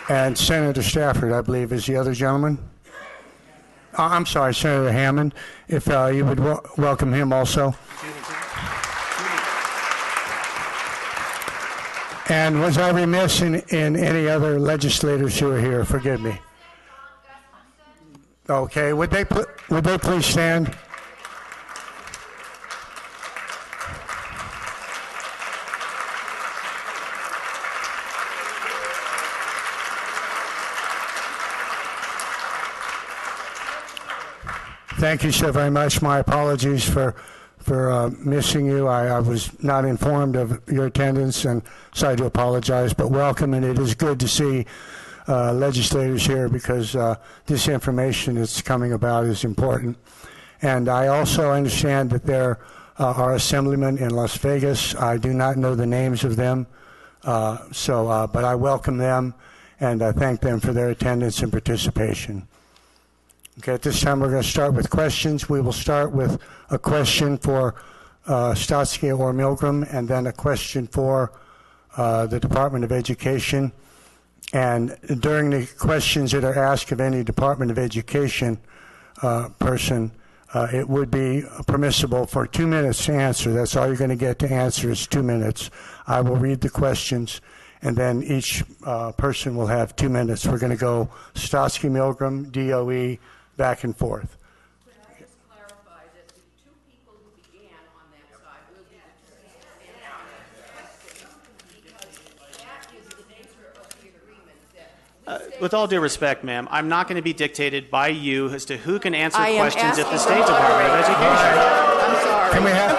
And Senator Stafford, I believe, is the other gentleman. I'm sorry, Senator Hammond, if you would welcome him also. And was I remiss in any other legislators who are here? Forgive me. Okay, would they please stand? Thank you so very much. My apologies for missing you. I was not informed of your attendance, and sorry to apologize, but welcome, and it is good to see legislators here because this information that's coming about is important. And I also understand that there are assemblymen in Las Vegas. I do not know the names of them, but I welcome them, and I thank them for their attendance and participation. Okay, at this time we're going to start with questions. We will start with a question for Stotsky or Milgram, and then a question for the Department of Education. And during the questions that are asked of any Department of Education person, it would be permissible for 2 minutes to answer. That's all you're going to get to answer is 2 minutes. I will read the questions, and then each person will have 2 minutes. We're going to go Stotsky, Milgram, DOE, back and forth. Could I just clarify that the two people who began on that side will be the two people because that is the nature of the agreement that With all due respect, ma'am, I'm not going to be dictated by you as to who can answer I am questions at the asking State the Department of moderator. Education. I'm sorry. Can we have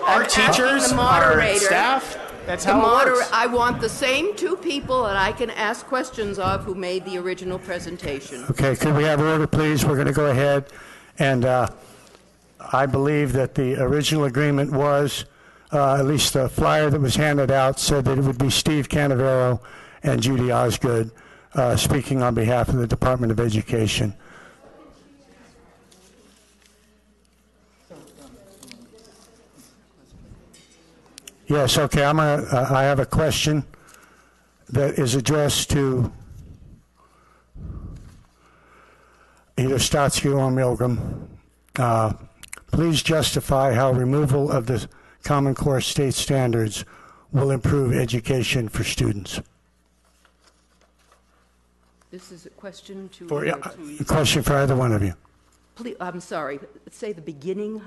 Our asking teachers, the our moderator. staff, that's The how it works. I want the same two people that I can ask questions of who made the original presentation. Okay, could we have order, please? We're going to go ahead, and I believe that the original agreement was, at least the flyer that was handed out said that it would be Steve Canavero and Judy Osgood speaking on behalf of the Department of Education. Yes, okay, I have a question that is addressed to either Stotsky or Milgram. Please justify how removal of the Common Core state standards will improve education for students. This is a question to... A question for either one of you. Please, I'm sorry, say the beginning,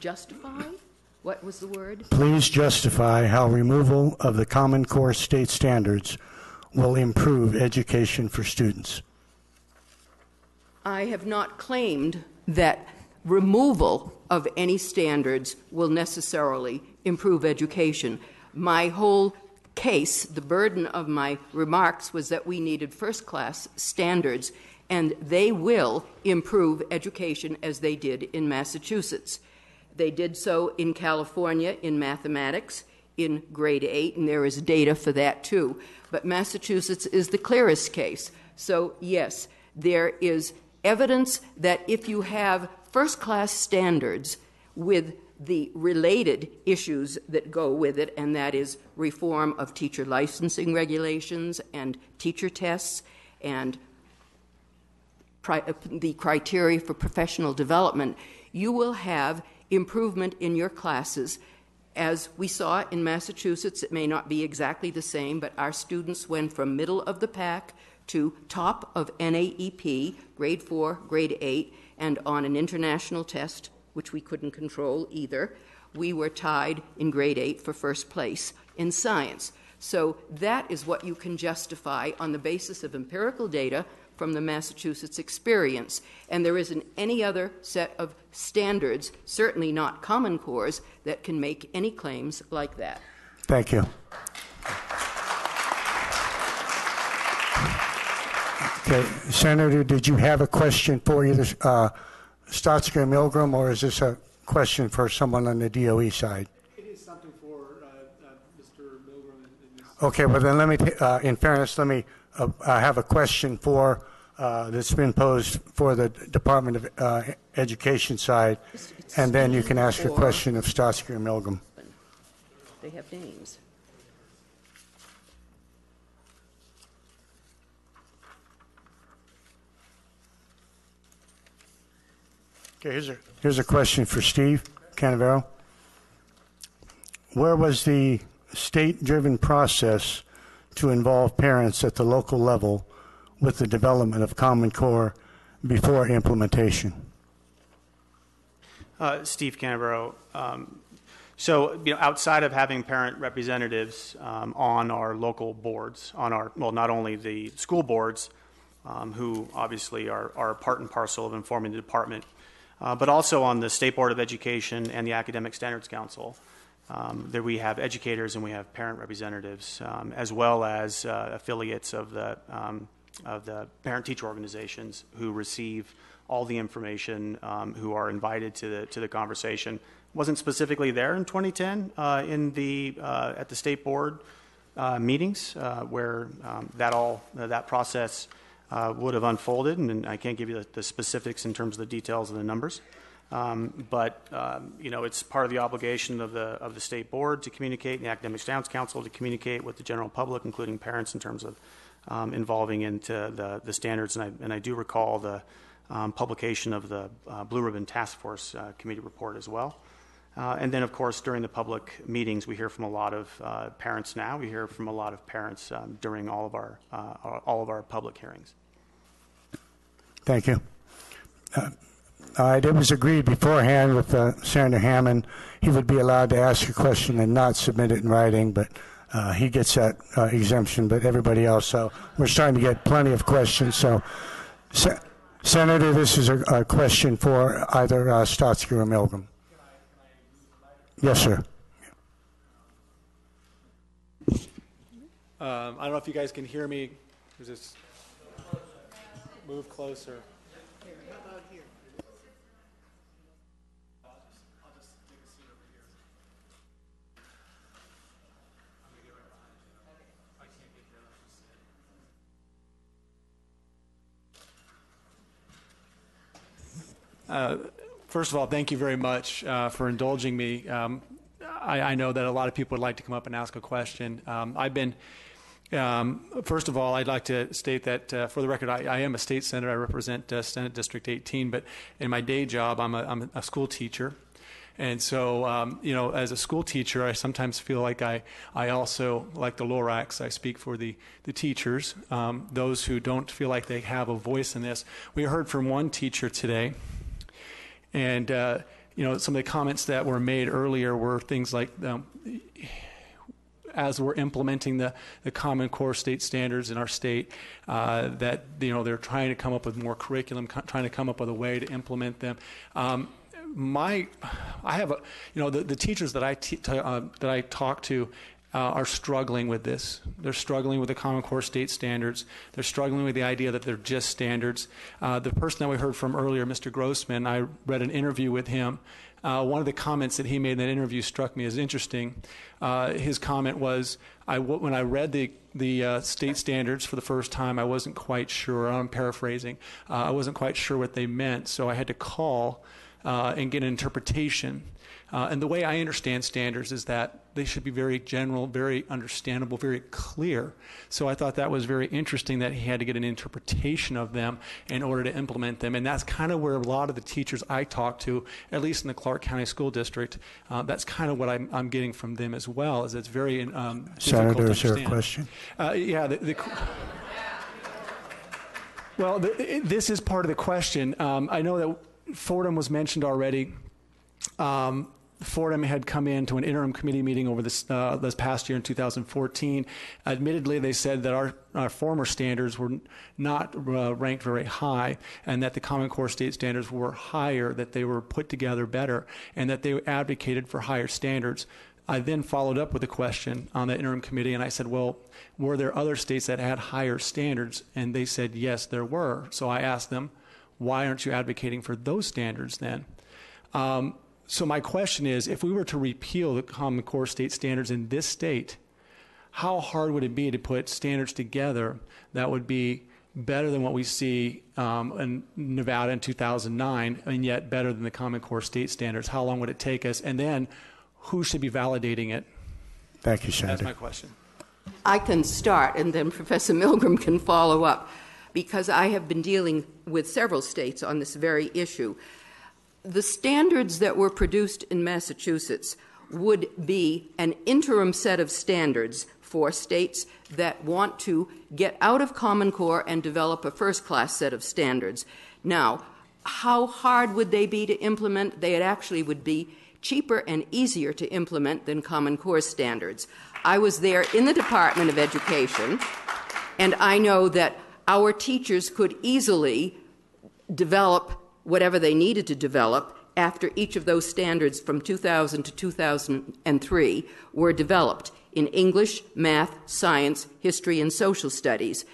justify? What was the word? Please justify how removal of the Common Core state standards will improve education for students. I have not claimed that removal of any standards will necessarily improve education. My whole case, the burden of my remarks was that we needed first-class standards, and they will improve education as they did in Massachusetts. They did so in California in mathematics in grade 8, and there is data for that too. But Massachusetts is the clearest case. So yes, there is evidence that if you have first-class standards with the related issues that go with it, and that is reform of teacher licensing regulations and teacher tests and the criteria for professional development, you will have improvement in your classes. As we saw in Massachusetts, it may not be exactly the same, but our students went from middle of the pack to top of NAEP, grade 4, grade 8, and on an international test, which we couldn't control either, we were tied in grade 8 for first place in science. So that is what you can justify on the basis of empirical data from the Massachusetts experience. And there isn't any other set of standards, certainly not Common Cores, that can make any claims like that. Thank you. Okay, Senator, did you have a question for either Stotsky or Milgram, or is this a question for someone on the DOE side? It is something for Mr. Milgram and Ms. Okay, well then let me, in fairness, let me have a question for that's been posed for the Department of Education side, and then you can ask a question of Stotsky or Milgram. They have names. Okay, here's a question for Steve Canavero. Where was the state-driven process to involve parents at the local level with the development of Common Core before implementation? Steve Canavero. So, outside of having parent representatives on our local boards, not only the school boards, who obviously are part and parcel of informing the department, but also on the State Board of Education and the Academic Standards Council. There we have educators and we have parent representatives, as well as affiliates of the parent-teacher organizations who receive all the information, who are invited to the conversation. Wasn't specifically there in 2010 at the State Board meetings where that process would have unfolded, and I can't give you the specifics in terms of the details of the numbers. But it's part of the obligation of the State Board to communicate, and the Academic Standards Council to communicate with the general public, including parents, in terms of involving into the standards. And I do recall the publication of the Blue Ribbon Task Force Committee report as well. And then, of course, during the public meetings, we hear from a lot of parents now. We hear from a lot of parents during all of our public hearings. Thank you. It was agreed beforehand with Senator Hammond he would be allowed to ask a question and not submit it in writing, but he gets that exemption, but everybody else. So we're starting to get plenty of questions. So, Senator, this is a question for either Stotsky or Milgram. Yes, sir. I don't know if you guys can hear me. Is this move closer? How about here? I'll just take a seat over here. I'm gonna get right behind you. If I can't get there, I'll just sit. First of all, thank you very much for indulging me. I know that a lot of people would like to come up and ask a question. First of all, I'd like to state that, for the record, I am a state senator. I represent Senate District 18, but in my day job, I'm a school teacher. And so, as a school teacher, I sometimes feel like I also, like the Lorax, I speak for the teachers, those who don't feel like they have a voice in this. We heard from one teacher today, and some of the comments that were made earlier were things like, as we're implementing the Common Core state standards in our state, that they're trying to come up with more curriculum, trying to come up with a way to implement them. I have the teachers that I talk to are struggling with this. They're struggling with the Common Core state standards. They're struggling with the idea that they're just standards. The person that we heard from earlier, Mr. Grossman, I read an interview with him. One of the comments that he made in that interview struck me as interesting. His comment was, when I read the state standards for the first time, I wasn't quite sure. I'm paraphrasing. I wasn't quite sure what they meant, so I had to call and get an interpretation. And the way I understand standards is that they should be very general, very understandable, very clear. So I thought that was very interesting that he had to get an interpretation of them in order to implement them. And that's kind of where a lot of the teachers I talk to, at least in the Clark County School District, that's kind of what I'm getting from them as well, is it's very difficult to Senator, understand. is there a question? This is part of the question. I know that Fordham was mentioned already. Fordham had come into an interim committee meeting over this past year in 2014. Admittedly, they said that our former standards were not ranked very high, and that the Common Core state standards were higher, that they were put together better, and that they advocated for higher standards. I then followed up with a question on the interim committee, and I said, well, were there other states that had higher standards? And they said, yes, there were. So I asked them, why aren't you advocating for those standards then? So my question is, if we were to repeal the Common Core state standards in this state, how hard would it be to put standards together that would be better than what we see in Nevada in 2009, and yet better than the Common Core state standards? How long would it take us? And then who should be validating it? Thank you, Senator. That's my question. I can start, and then Professor Milgram can follow up, because I have been dealing with several states on this very issue. The standards that were produced in Massachusetts would be an interim set of standards for states that want to get out of Common Core and develop a first-class set of standards. Now, how hard would they be to implement? They actually would be cheaper and easier to implement than Common Core standards. I was there in the Department of Education, and I know that our teachers could easily develop whatever they needed to develop after each of those standards from 2000 to 2003 were developed in English, math, science, history, and social studies.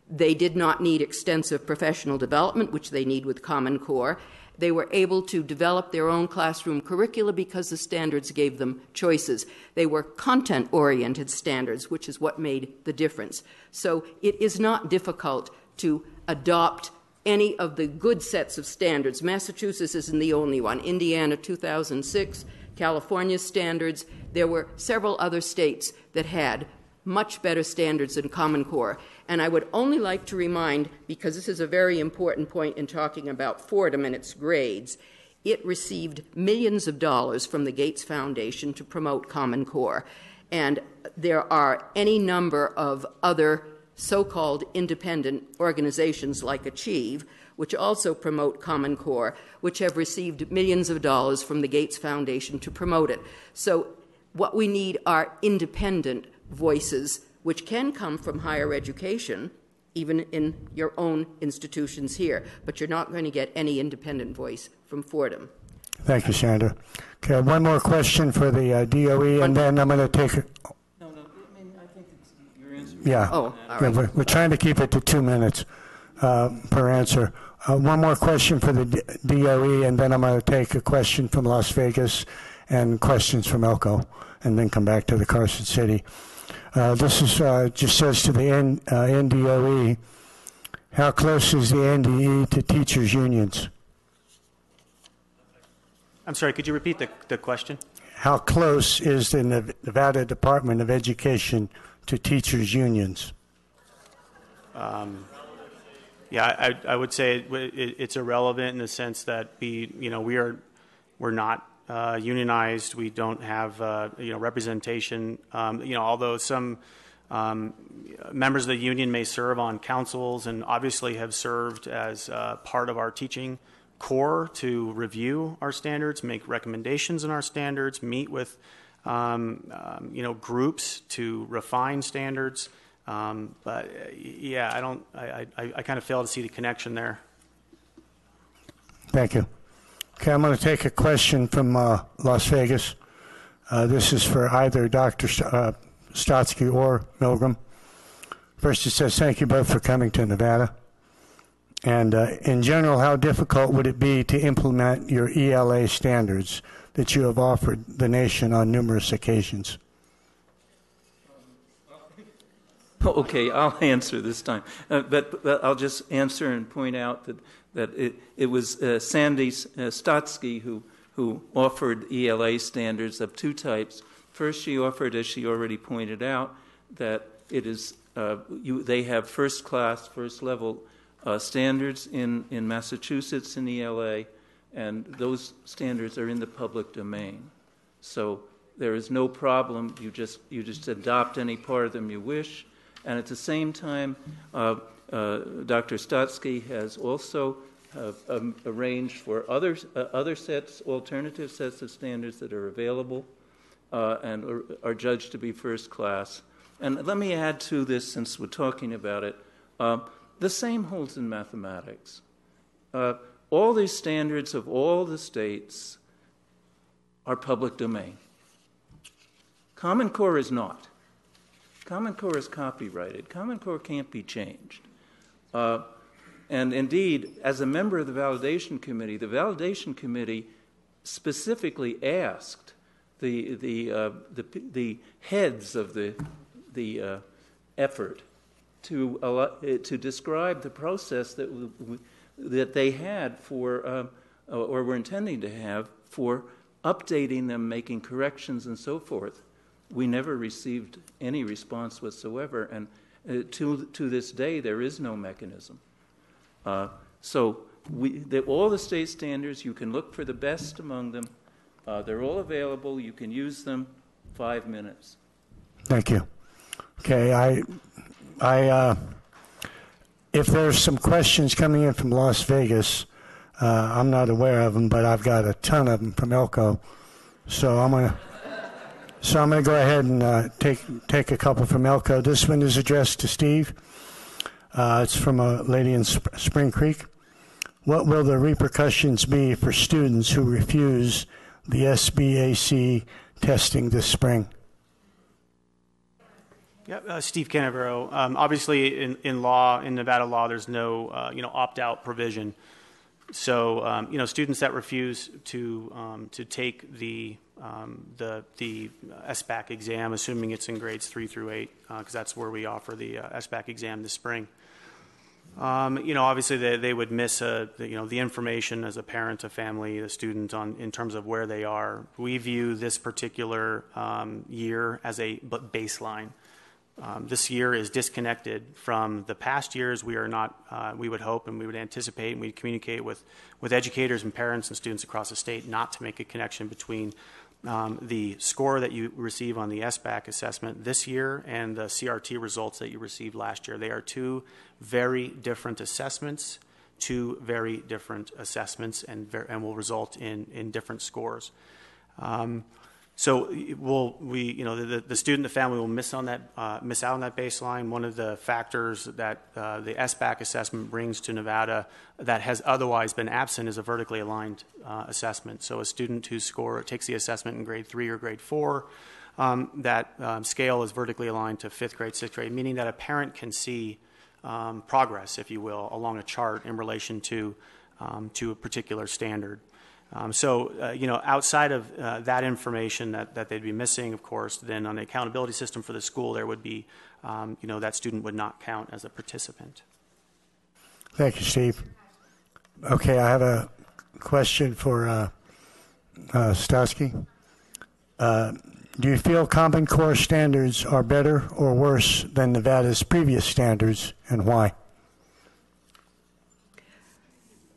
They did not need extensive professional development, which they need with Common Core. They were able to develop their own classroom curricula because the standards gave them choices. They were content-oriented standards, which is what made the difference. So it is not difficult to adopt any of the good sets of standards. Massachusetts isn't the only one. Indiana, 2006, California standards. There were several other states that had much better standards than Common Core. And I would only like to remind, because this is a very important point in talking about Fordham and its grades, it received millions of dollars from the Gates Foundation to promote Common Core. And there are any number of other so-called independent organizations like Achieve, which also promote Common Core, which have received millions of dollars from the Gates Foundation to promote it. So what we need are independent voices, which can come from higher education, even in your own institutions here, but you're not going to get any independent voice from Fordham. Thank you, Senator. Okay, one more question for the DOE, and then I'm going to take it. Yeah. Oh, all right. We're trying to keep it to 2 minutes per answer. One more question for the DOE, and then I'm going to take a question from Las Vegas and questions from Elko, and then come back to the Carson City. This is just says to the NDOE, how close is the NDE to teachers' unions? I'm sorry, could you repeat the question? How close is the Nevada Department of Education to teachers' unions? I would say it's irrelevant in the sense that we're not unionized. We don't have representation. Although some members of the union may serve on councils and obviously have served as part of our teaching core to review our standards, make recommendations in our standards, meet with groups to refine standards. But I kind of fail to see the connection there. Thank you. Okay, I'm going to take a question from Las Vegas. This is for either Dr. Stotsky or Milgram. First, it says, thank you both for coming to Nevada. And in general, how difficult would it be to implement your ELA standards that you have offered the nation on numerous occasions? Okay, I'll answer this time. But I'll just answer and point out that it was Sandy Stotsky who offered ELA standards of two types. First, she offered, as she already pointed out, that it is they have first-class, first-level standards in Massachusetts in ELA, and those standards are in the public domain. So there is no problem. You just adopt any part of them you wish. And at the same time, Dr. Stotsky has also arranged for other sets, alternative sets of standards that are available and are judged to be first class. And let me add to this, since we're talking about it, the same holds in mathematics. All these standards of all the states are public domain. Common Core is not. Common Core is copyrighted. Common Core can't be changed. And indeed, as a member of the Validation Committee specifically asked the heads of the effort to describe the process that they had for, or were intending to have, for updating them, making corrections, and so forth. We never received any response whatsoever, and to this day, there is no mechanism. So all the state standards, you can look for the best among them. They're all available. You can use them. 5 minutes. Thank you. Okay, if there's some questions coming in from Las Vegas, I'm not aware of them, but I've got a ton of them from Elko. So I'm going to go ahead and take a couple from Elko. This one is addressed to Steve. It's from a lady in Spring Creek. What will the repercussions be for students who refuse the SBAC testing this spring? Yeah, Steve Canavero. Obviously, in Nevada law, there's no opt-out provision. So students that refuse to take the SBAC exam, assuming it's in grades 3 through 8, because that's where we offer the SBAC exam this spring. Obviously they would miss the information as a parent, a family, a student in terms of where they are. We view this particular year as a baseline. This year is disconnected from the past years. We are not, we would hope and we would anticipate and we communicate with educators and parents and students across the state not to make a connection between the score that you receive on the SBAC assessment this year and the CRT results that you received last year. They are two very different assessments, and will result in different scores. So the student, the family will miss out on that baseline. One of the factors that the SBAC assessment brings to Nevada that has otherwise been absent is a vertically aligned assessment. So a student whose takes the assessment in grade 3 or grade 4, that scale is vertically aligned to 5th grade, 6th grade, meaning that a parent can see progress, if you will, along a chart in relation to a particular standard. Outside of that information that they'd be missing, of course, then on the accountability system for the school, there would be, that student would not count as a participant. Thank you, Steve. Okay, I have a question for Stotsky. Do you feel Common Core standards are better or worse than Nevada's previous standards, and why?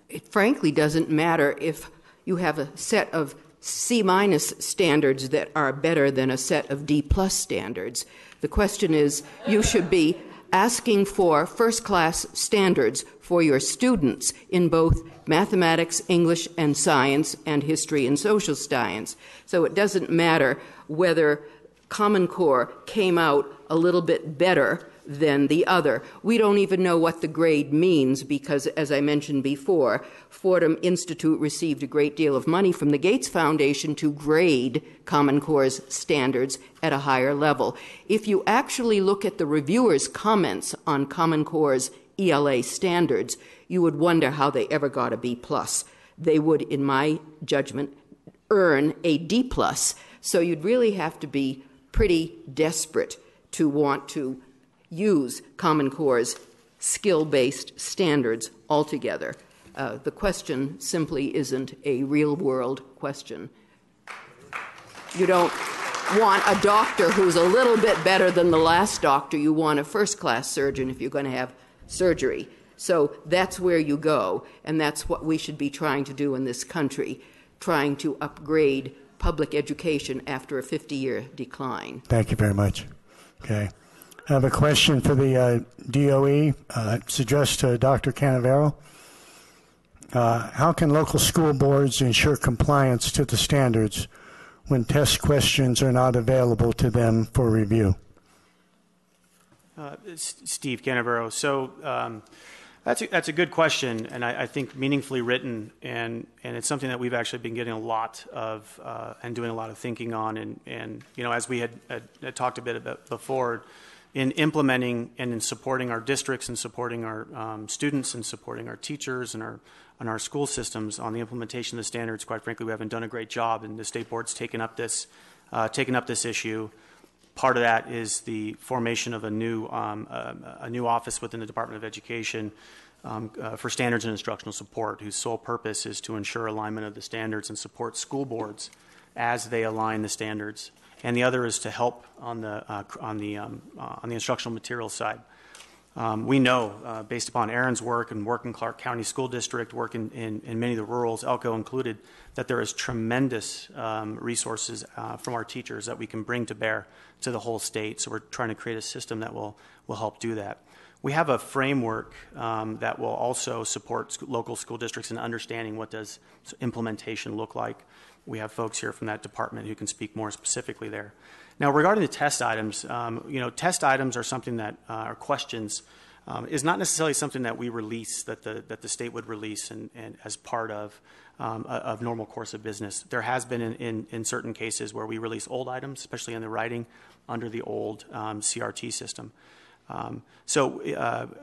It frankly doesn't matter if you have a set of C- standards that are better than a set of D+ standards. The question is, you should be asking for first-class standards for your students in both mathematics, English and science, and history and social science. So it doesn't matter whether Common Core came out a little bit better than the other. We don't even know what the grade means because, as I mentioned before, Fordham Institute received a great deal of money from the Gates Foundation to grade Common Core's standards at a higher level. If you actually look at the reviewers' comments on Common Core's ELA standards, you would wonder how they ever got a B+. They would, in my judgment, earn a D+. So you'd really have to be pretty desperate to want to use Common Core's skill-based standards altogether. The question simply isn't a real-world question. You don't want a doctor who's a little bit better than the last doctor. You want a first-class surgeon if you're going to have surgery. So that's where you go, and that's what we should be trying to do in this country, trying to upgrade public education after a 50-year decline. Thank you very much. Okay. I have a question for the DOE. It's addressed to Dr. Canavero. How can local school boards ensure compliance to the standards when test questions are not available to them for review? Steve Canavero. So that's a good question, and I think meaningfully written, and it's something that we've actually been getting a lot of and doing a lot of thinking on. And you know, as we had talked a bit about before, in implementing and in supporting our districts and supporting our students and supporting our teachers and our school systems on the implementation of the standards, quite frankly, we haven't done a great job, and the state board's taken up this issue. Part of that is the formation of a new office within the Department of Education for standards and instructional support, whose sole purpose is to ensure alignment of the standards and support school boards as they align the standards. And the other is to help on the instructional materials side. We know, based upon Aaron's work and work in Clark County School District, work in many of the rurals, Elko included, that there is tremendous resources from our teachers that we can bring to bear to the whole state. So we're trying to create a system that will help do that. We have a framework that will also support local school districts in understanding what does implementation look like. We have folks here from that department who can speak more specifically there. Now, regarding the test items, test items are something that are questions. Is not necessarily something that we release, that the state would release and as part of normal course of business. There has been in certain cases where we release old items, especially in the writing, under the old CRT system. So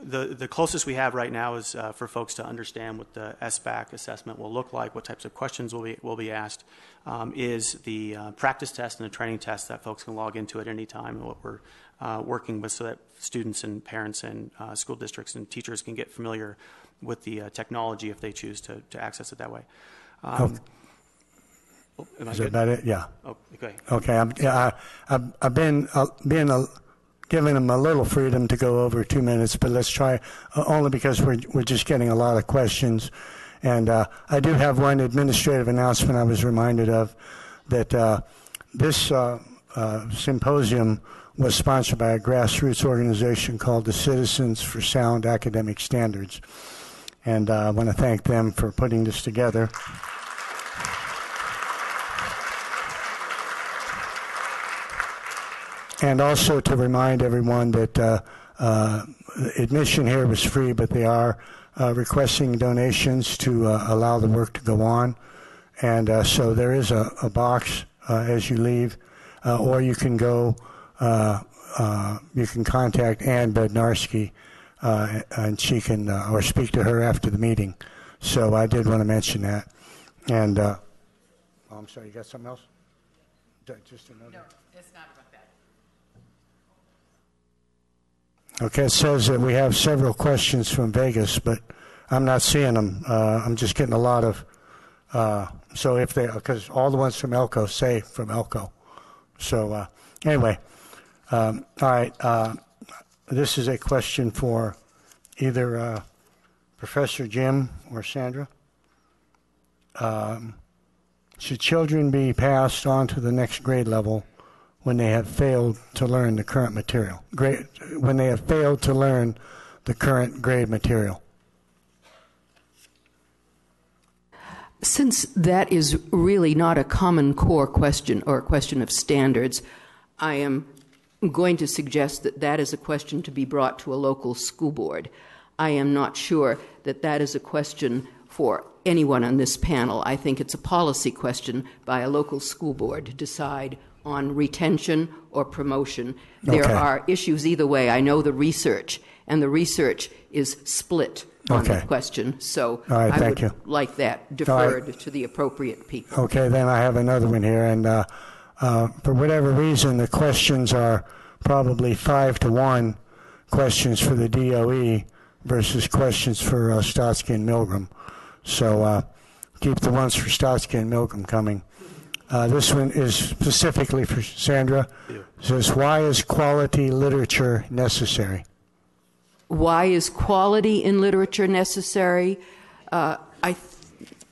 the closest we have right now is for folks to understand what the SBAC assessment will look like, what types of questions will be asked, is the practice test and the training test that folks can log into at any time, and what we're working with so that students and parents and school districts and teachers can get familiar with the technology if they choose to access it that way. Is that about it? Yeah. Oh, okay. Okay. I've been giving them a little freedom to go over 2 minutes, but let's try, only because we're just getting a lot of questions. And I do have one administrative announcement I was reminded of, that this symposium was sponsored by a grassroots organization called the Citizens for Sound Academic Standards. And I want to thank them for putting this together. And also to remind everyone that admission here was free, but they are requesting donations to allow the work to go on. And so there is a box as you leave, or you can go, you can contact Ann Bednarski, and she can, or speak to her after the meeting. So I did want to mention that. And, oh, I'm sorry, you got something else? Just another? No, it's not about that. Okay, it says that we have several questions from Vegas, but I'm not seeing them. I'm just getting a lot of, so if they, because all the ones from Elko say from Elko. So anyway, all right, this is a question for either Professor Jim or Sandra. Should children be passed on to the next grade level when they have failed to learn the current material? When they have failed to learn the current grade material? Since that is really not a Common Core question or a question of standards, I am going to suggest that that is a question to be brought to a local school board. I am not sure that that is a question for anyone on this panel. I think it's a policy question by a local school board to decide on retention or promotion. There are issues either way. I know the research, and the research is split on the question. So I would like that deferred to the appropriate people. Okay, then I have another one here. And for whatever reason, the questions are probably 5-to-1 questions for the DOE versus questions for Stotsky and Milgram. So keep the ones for Stotsky and Milgram coming. This one is specifically for Sandra. It says, why is quality literature necessary? Why is quality in literature necessary? I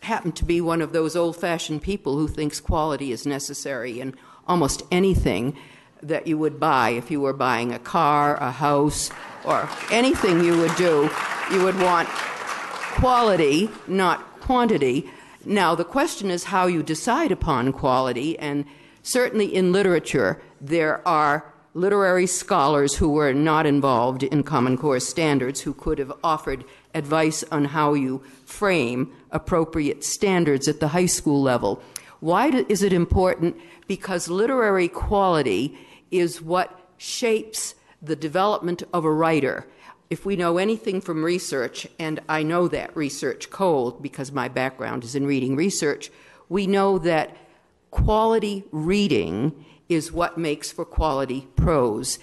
happen to be one of those old-fashioned people who thinks quality is necessary in almost anything that you would buy. If you were buying a car, a house, or anything you would do, you would want quality, not quantity. Now, the question is how you decide upon quality, and certainly in literature, there are literary scholars who were not involved in Common Core standards who could have offered advice on how you frame appropriate standards at the high school level. Why is it important? Because literary quality is what shapes the development of a writer. If we know anything from research, and I know that research cold because my background is in reading research, we know that quality reading is what makes for quality prose.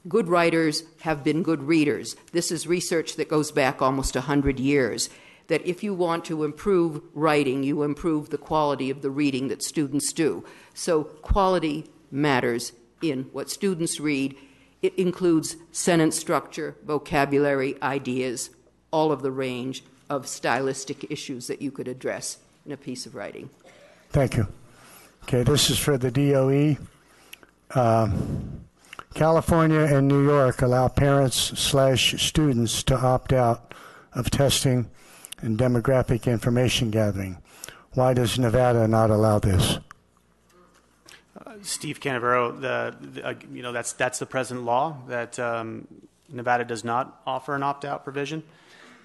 Good writers have been good readers. This is research that goes back almost 100 years, that if you want to improve writing, you improve the quality of the reading that students do. So quality matters in what students read. It includes sentence structure, vocabulary, ideas, all of the range of stylistic issues that you could address in a piece of writing. Thank you. Okay, this is for the DOE. California and New York allow parents/students to opt out of testing and demographic information gathering. Why does Nevada not allow this? Steve Canavero, that's the present law, that Nevada does not offer an opt-out provision,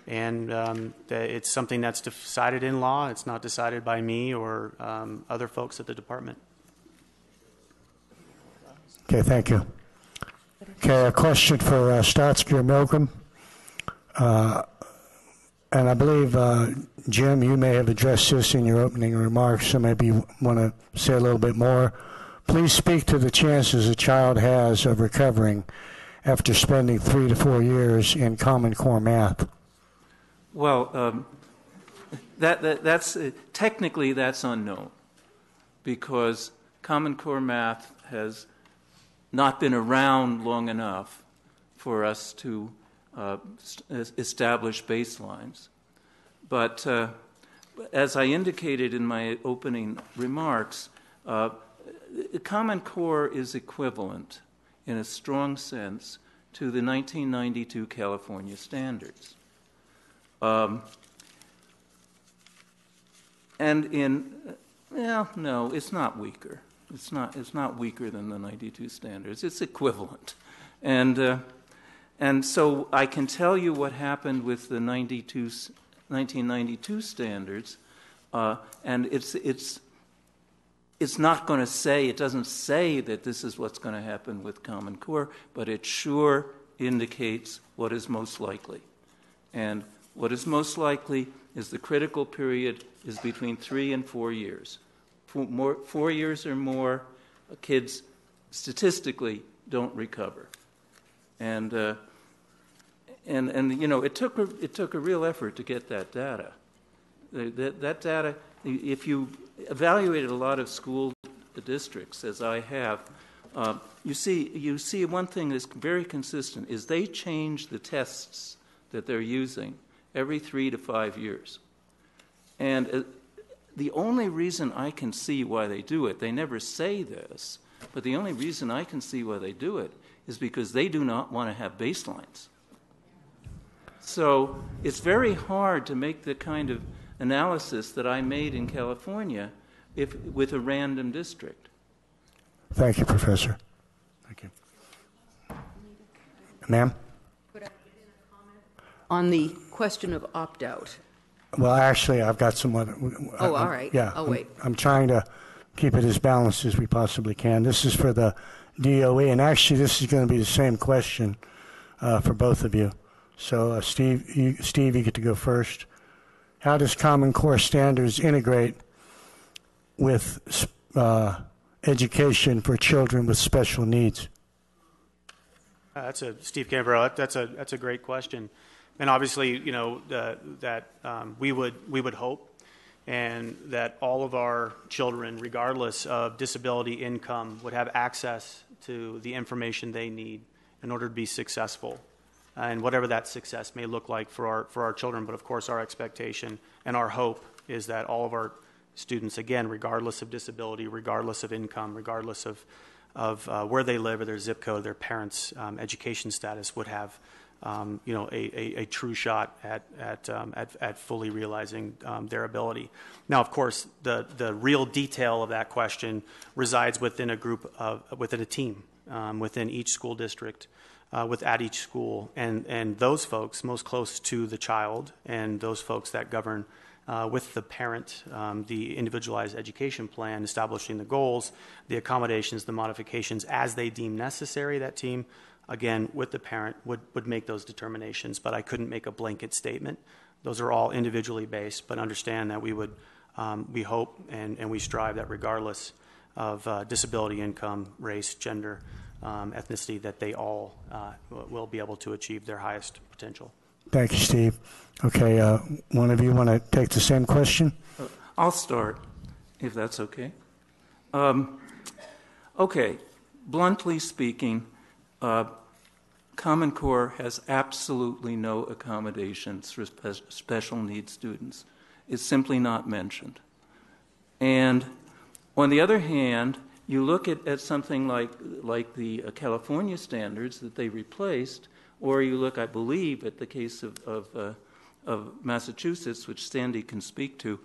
and it's something that's decided in law. It's not decided by me or other folks at the department. Okay, thank you. Okay, a question for Stotsky or Milgram. And I believe, Jim, you may have addressed this in your opening remarks, so maybe you want to say a little bit more. Please speak to the chances a child has of recovering after spending 3 to 4 years in Common Core math. Well, that's technically that's unknown, because Common Core math has not been around long enough for us to establish baselines. But as I indicated in my opening remarks, Common Core is equivalent in a strong sense to the 1992 California standards. No, it's not weaker. It's not weaker than the 92 standards. It's equivalent. And so I can tell you what happened with the 1992 standards, and it's not going to say, it doesn't say that this is what's going to happen with Common Core, but it sure indicates what is most likely. And what is most likely is the critical period is between 3 and 4 years. 4 years or more, kids statistically don't recover. And you know, it took a real effort to get that data. That data, if you evaluated a lot of school districts, as I have, you see one thing that's very consistent is they change the tests that they're using every 3 to 5 years. And the only reason I can see why they do it, they never say this, but the only reason I can see why they do it is because they do not want to have baselines. So it's very hard to make the kind of analysis that I made in California with a random district. Thank you, Professor. Thank you. Ma'am? On the question of opt-out. Well, actually, I've got some other... Oh, all right. Yeah. I'll wait. I'm trying to keep it as balanced as we possibly can. This is for the DOE, and actually this is going to be the same question for both of you. So, Steve, you get to go first. How does Common Core standards integrate with education for children with special needs? Steve Canberra. That's a great question, and obviously, that we would hope, and that all of our children, regardless of disability, income, would have access to the information they need in order to be successful, and whatever that success may look like for our children. But of course, our expectation and our hope is that all of our students, again, regardless of disability, regardless of income, regardless of where they live or their zip code, their parents' education status, would have a true shot at fully realizing their ability. Now, of course, the real detail of that question resides within a group within a team, within each school district, at each school, and those folks most close to the child, and those folks that govern with the parent, the individualized education plan, establishing the goals, the accommodations, the modifications as they deem necessary. That team, again, with the parent, would make those determinations, but I couldn't make a blanket statement. Those are all individually based, but understand that we hope and we strive that regardless of disability, income, race, gender, ethnicity, that they all will be able to achieve their highest potential. Thank you, Steve. Okay, one of you want to take the same question? I'll start, if that's okay. Okay, bluntly speaking, Common Core has absolutely no accommodations for special needs students. It's simply not mentioned. And on the other hand, you look at something like the California standards that they replaced, or you look, I believe, at the case of Massachusetts, which Sandy can speak to,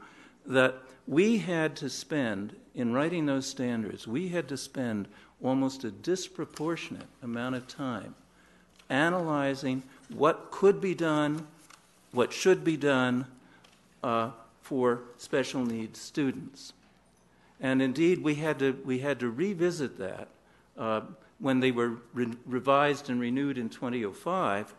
that we had to spend, in writing those standards, we had to spend almost a disproportionate amount of time analyzing what could be done, what should be done for special needs students. And indeed, we had to revisit that when they were revised and renewed in 2005.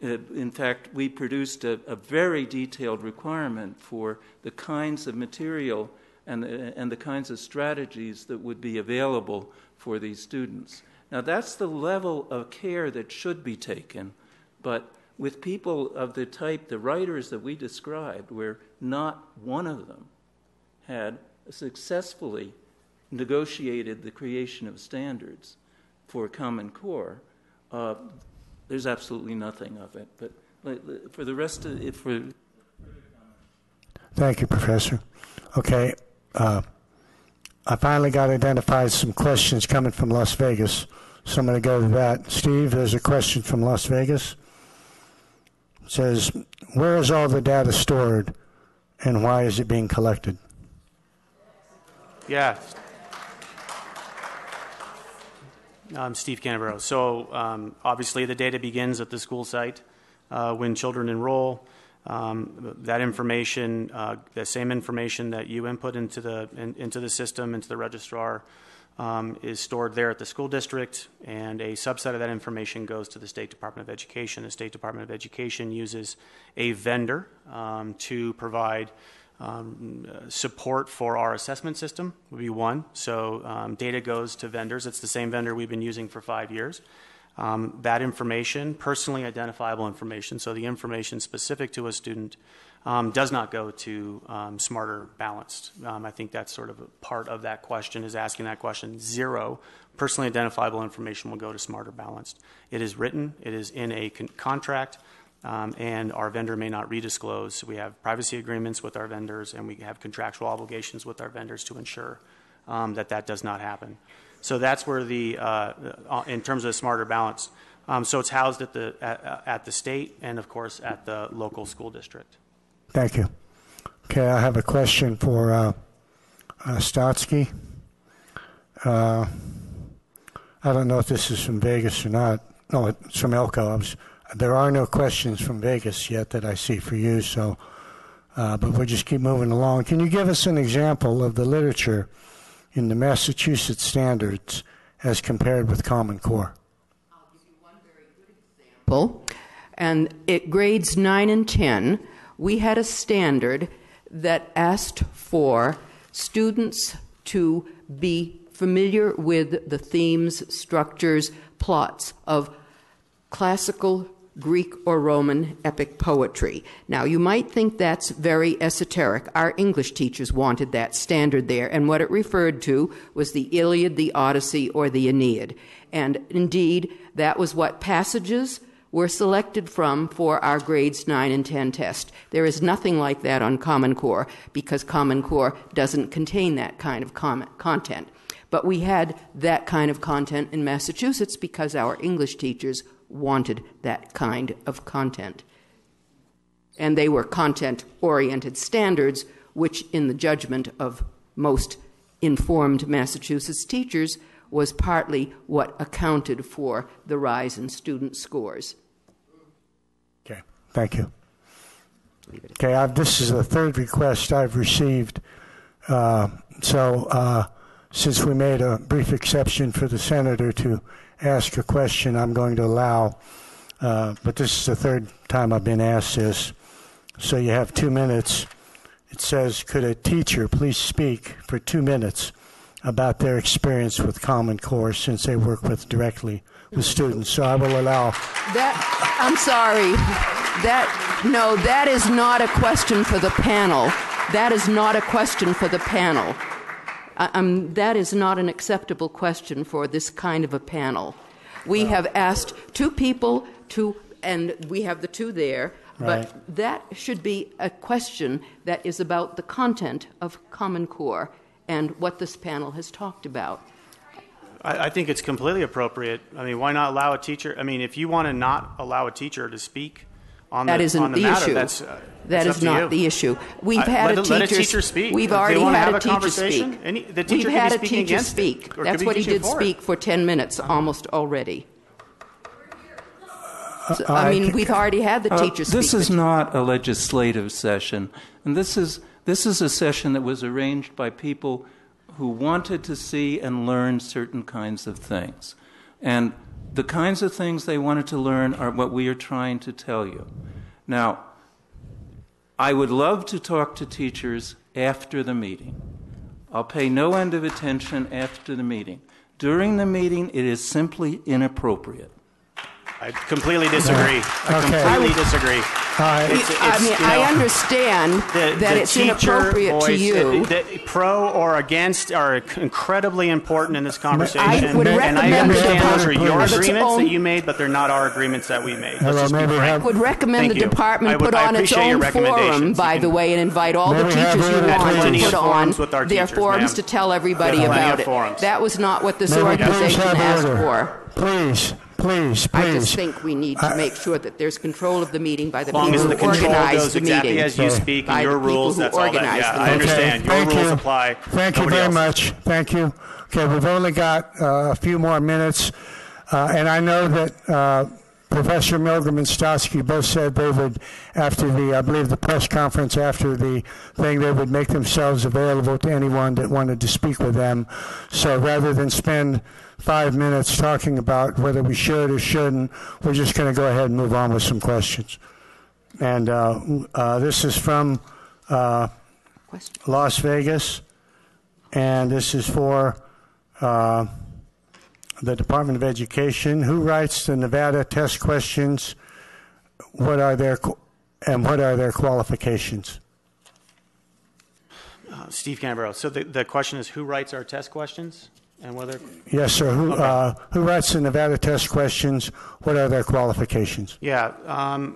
In fact, we produced a very detailed requirement for the kinds of material and the kinds of strategies that would be available for these students. Now, that's the level of care that should be taken, but with people of the type, the writers that we described, where not one of them had successfully negotiated the creation of standards for Common Core, there's absolutely nothing of it. But for the rest of it, Thank you, Professor. Okay, I finally got identified some questions coming from Las Vegas, so I'm going to go to that. Steve, there's a question from Las Vegas. It says, where is all the data stored and why is it being collected? Yeah. Steve Canberra. So obviously the data begins at the school site when children enroll. That information, the same information that you input into the system, into the registrar, is stored there at the school district, and a subset of that information goes to the State Department of Education. The State Department of Education uses a vendor to provide support for our assessment system, would be one. So data goes to vendors. It's the same vendor we've been using for 5 years. That information, personally identifiable information, so the information specific to a student, does not go to Smarter Balanced. I think that's sort of a part of that question, is asking that question. 0 personally identifiable information will go to Smarter Balanced. It is written, it is in a contract, and our vendor may not redisclose. We have privacy agreements with our vendors, and we have contractual obligations with our vendors to ensure that does not happen. So that's where in terms of the smarter balance, so it's housed at the state and, of course, at the local school district. Thank you. Okay, I have a question for Stotsky. I don't know if this is from Vegas or not. No, it's from Elko. There are no questions from Vegas yet that I see for you, so but we'll just keep moving along. Can you give us an example of the literature in the Massachusetts standards as compared with Common Core? I'll give you one very good example. And at grades 9 and 10, we had a standard that asked for students to be familiar with the themes, structures, plots of classical Greek or Roman epic poetry. Now, you might think that's very esoteric. Our English teachers wanted that standard there, and what it referred to was the Iliad, the Odyssey, or the Aeneid. And indeed, that was what passages were selected from for our grades 9 and 10 test. There is nothing like that on Common Core because Common Core doesn't contain that kind of content. But we had that kind of content in Massachusetts because our English teachers wanted that kind of content. And they were content-oriented standards, which in the judgment of most informed Massachusetts teachers was partly what accounted for the rise in student scores. Okay, thank you. Okay, this is the third request I've received. Since we made a brief exception for the senator to ask a question, I'm going to allow, but this is the third time I've been asked this. So you have 2 minutes. It says, could a teacher please speak for 2 minutes about their experience with Common Core since they work directly with students? So I will allow. I'm sorry. That is not a question for the panel. That is not a question for the panel. That is not an acceptable question for this kind of a panel. We have asked 2 people and we have the 2 there, right. But that should be a question that is about the content of Common Core and what this panel has talked about. I think it's completely appropriate. I mean, why not allow a teacher? I mean, if you want to not allow a teacher to speak on the matter, that is not the issue. We've had let a teacher speak. We've already had a teacher speak. The teacher We've had a teacher speak. That's what he did speak for 10 minutes almost already. We've already had the teacher speak. This is not a legislative session, and this is a session that was arranged by people who wanted to see and learn certain kinds of things. And the kinds of things they wanted to learn are what we are trying to tell you. Now, I would love to talk to teachers after the meeting. I'll pay no end of attention after the meeting. During the meeting, it is simply inappropriate. I completely disagree. Completely disagree. I understand that it's inappropriate to you. Pro or against are incredibly important in this conversation. I would recommend and I understand those are your agreements that you made, but they're not our agreements that we made. I would recommend the department put on its own forum, by the way, and invite all the teachers you want to put on their forums to tell everybody about it. That was not what this organization asked for. Please. I just think we need to make sure that there's control of the meeting by the people who organize the meeting. Exactly as you speak and your rules, that's all that. Yeah, I understand. Your rules apply. Thank you very much. Thank you. Okay, we've only got a few more minutes, and I know that Professor Milgram and Stotsky both said they would, after the press conference after the thing, they would make themselves available to anyone that wanted to speak with them. So rather than spend 5 minutes talking about whether we should or shouldn't, we're just going to go ahead and move on with some questions. And this is from Las Vegas, and this is for the Department of Education. Who writes the Nevada test questions? What are their qualifications? Steve Cambro. So the question is, who writes our test questions? And whether Yes, sir. Who writes the Nevada test questions? What are their qualifications? Yeah.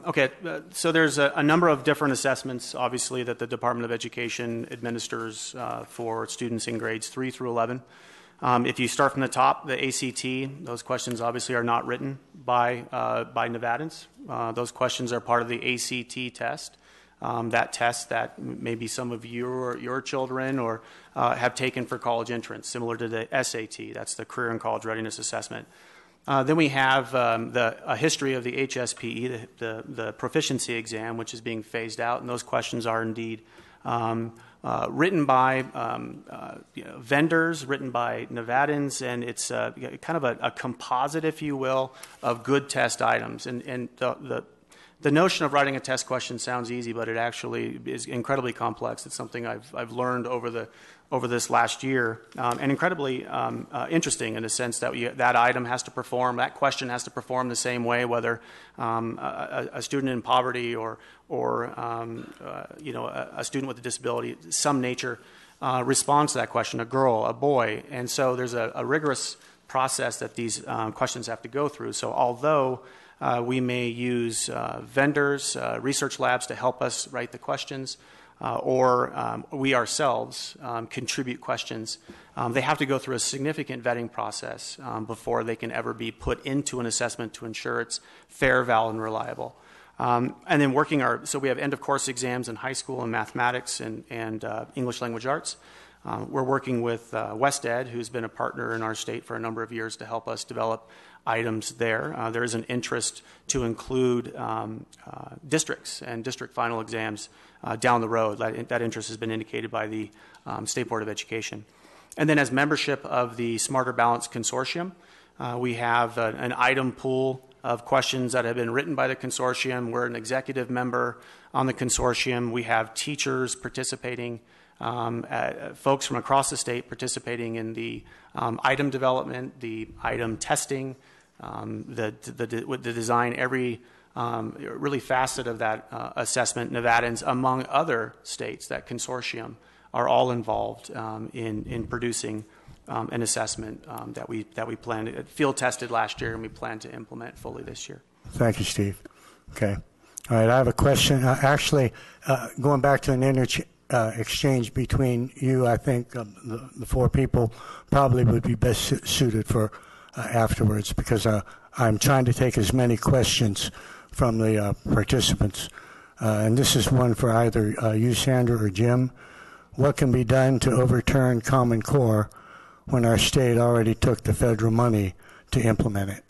Okay. So there's a number of different assessments, obviously, that the Department of Education administers for students in grades 3 through 11. If you start from the top, the ACT, those questions obviously are not written by Nevadans. Those questions are part of the ACT test. That test that maybe some of you or your children or have taken for college entrance, similar to the SAT. That's the Career and College Readiness Assessment. Then we have a history of the HSPE, the proficiency exam, which is being phased out, and those questions are indeed written by vendors, written by Nevadans, and it's kind of a composite, if you will, of good test items. And the notion of writing a test question sounds easy, but it actually is incredibly complex. It's something I've learned over this last year, and incredibly interesting in the sense that that item has to perform, that question has to perform the same way, whether a student in poverty or a student with a disability, some nature, responds to that question, a girl, a boy. And so there's a rigorous process that these questions have to go through. So although we may use vendors, research labs to help us write the questions, or we ourselves contribute questions. They have to go through a significant vetting process before they can ever be put into an assessment to ensure it's fair, valid, and reliable. And then so we have end-of-course exams in high school in mathematics and English language arts. We're working with West Ed, who's been a partner in our state for a number of years, to help us develop items there. There is an interest to include districts and district final exams down the road. That interest has been indicated by the State Board of Education. And then as membership of the Smarter Balance Consortium, we have an item pool of questions that have been written by the consortium. We're an executive member on the consortium. We have teachers participating, folks from across the state participating in the item development, the item testing, the design, every really facet of that assessment. Nevadans, among other states, that consortium, are all involved in producing an assessment that we plan to field tested last year, and we plan to implement fully this year. Thank you, Steve. Okay. All right, I have a question. Actually, going back to an exchange between you, I think the four people probably would be best suited for afterwards, because I'm trying to take as many questions from the participants. And this is one for either you, Sandra, or Jim. What can be done to overturn Common Core when our state already took the federal money to implement it?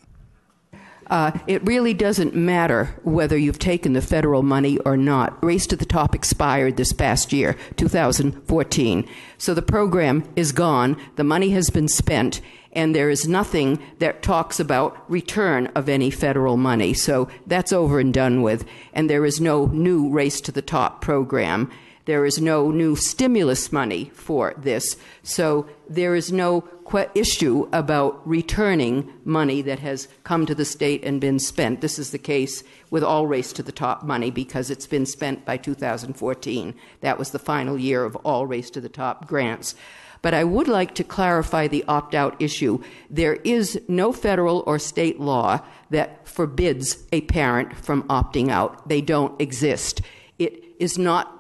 It really doesn't matter whether you've taken the federal money or not. Race to the Top expired this past year, 2014. So the program is gone, the money has been spent, and there is nothing that talks about return of any federal money. So that's over and done with, and there is no new Race to the Top program. There is no new stimulus money for this. So there is no issue about returning money that has come to the state and been spent. This is the case with all Race to the Top money because it's been spent by 2014. That was the final year of all Race to the Top grants. But I would like to clarify the opt-out issue. There is no federal or state law that forbids a parent from opting out. They don't exist. It is not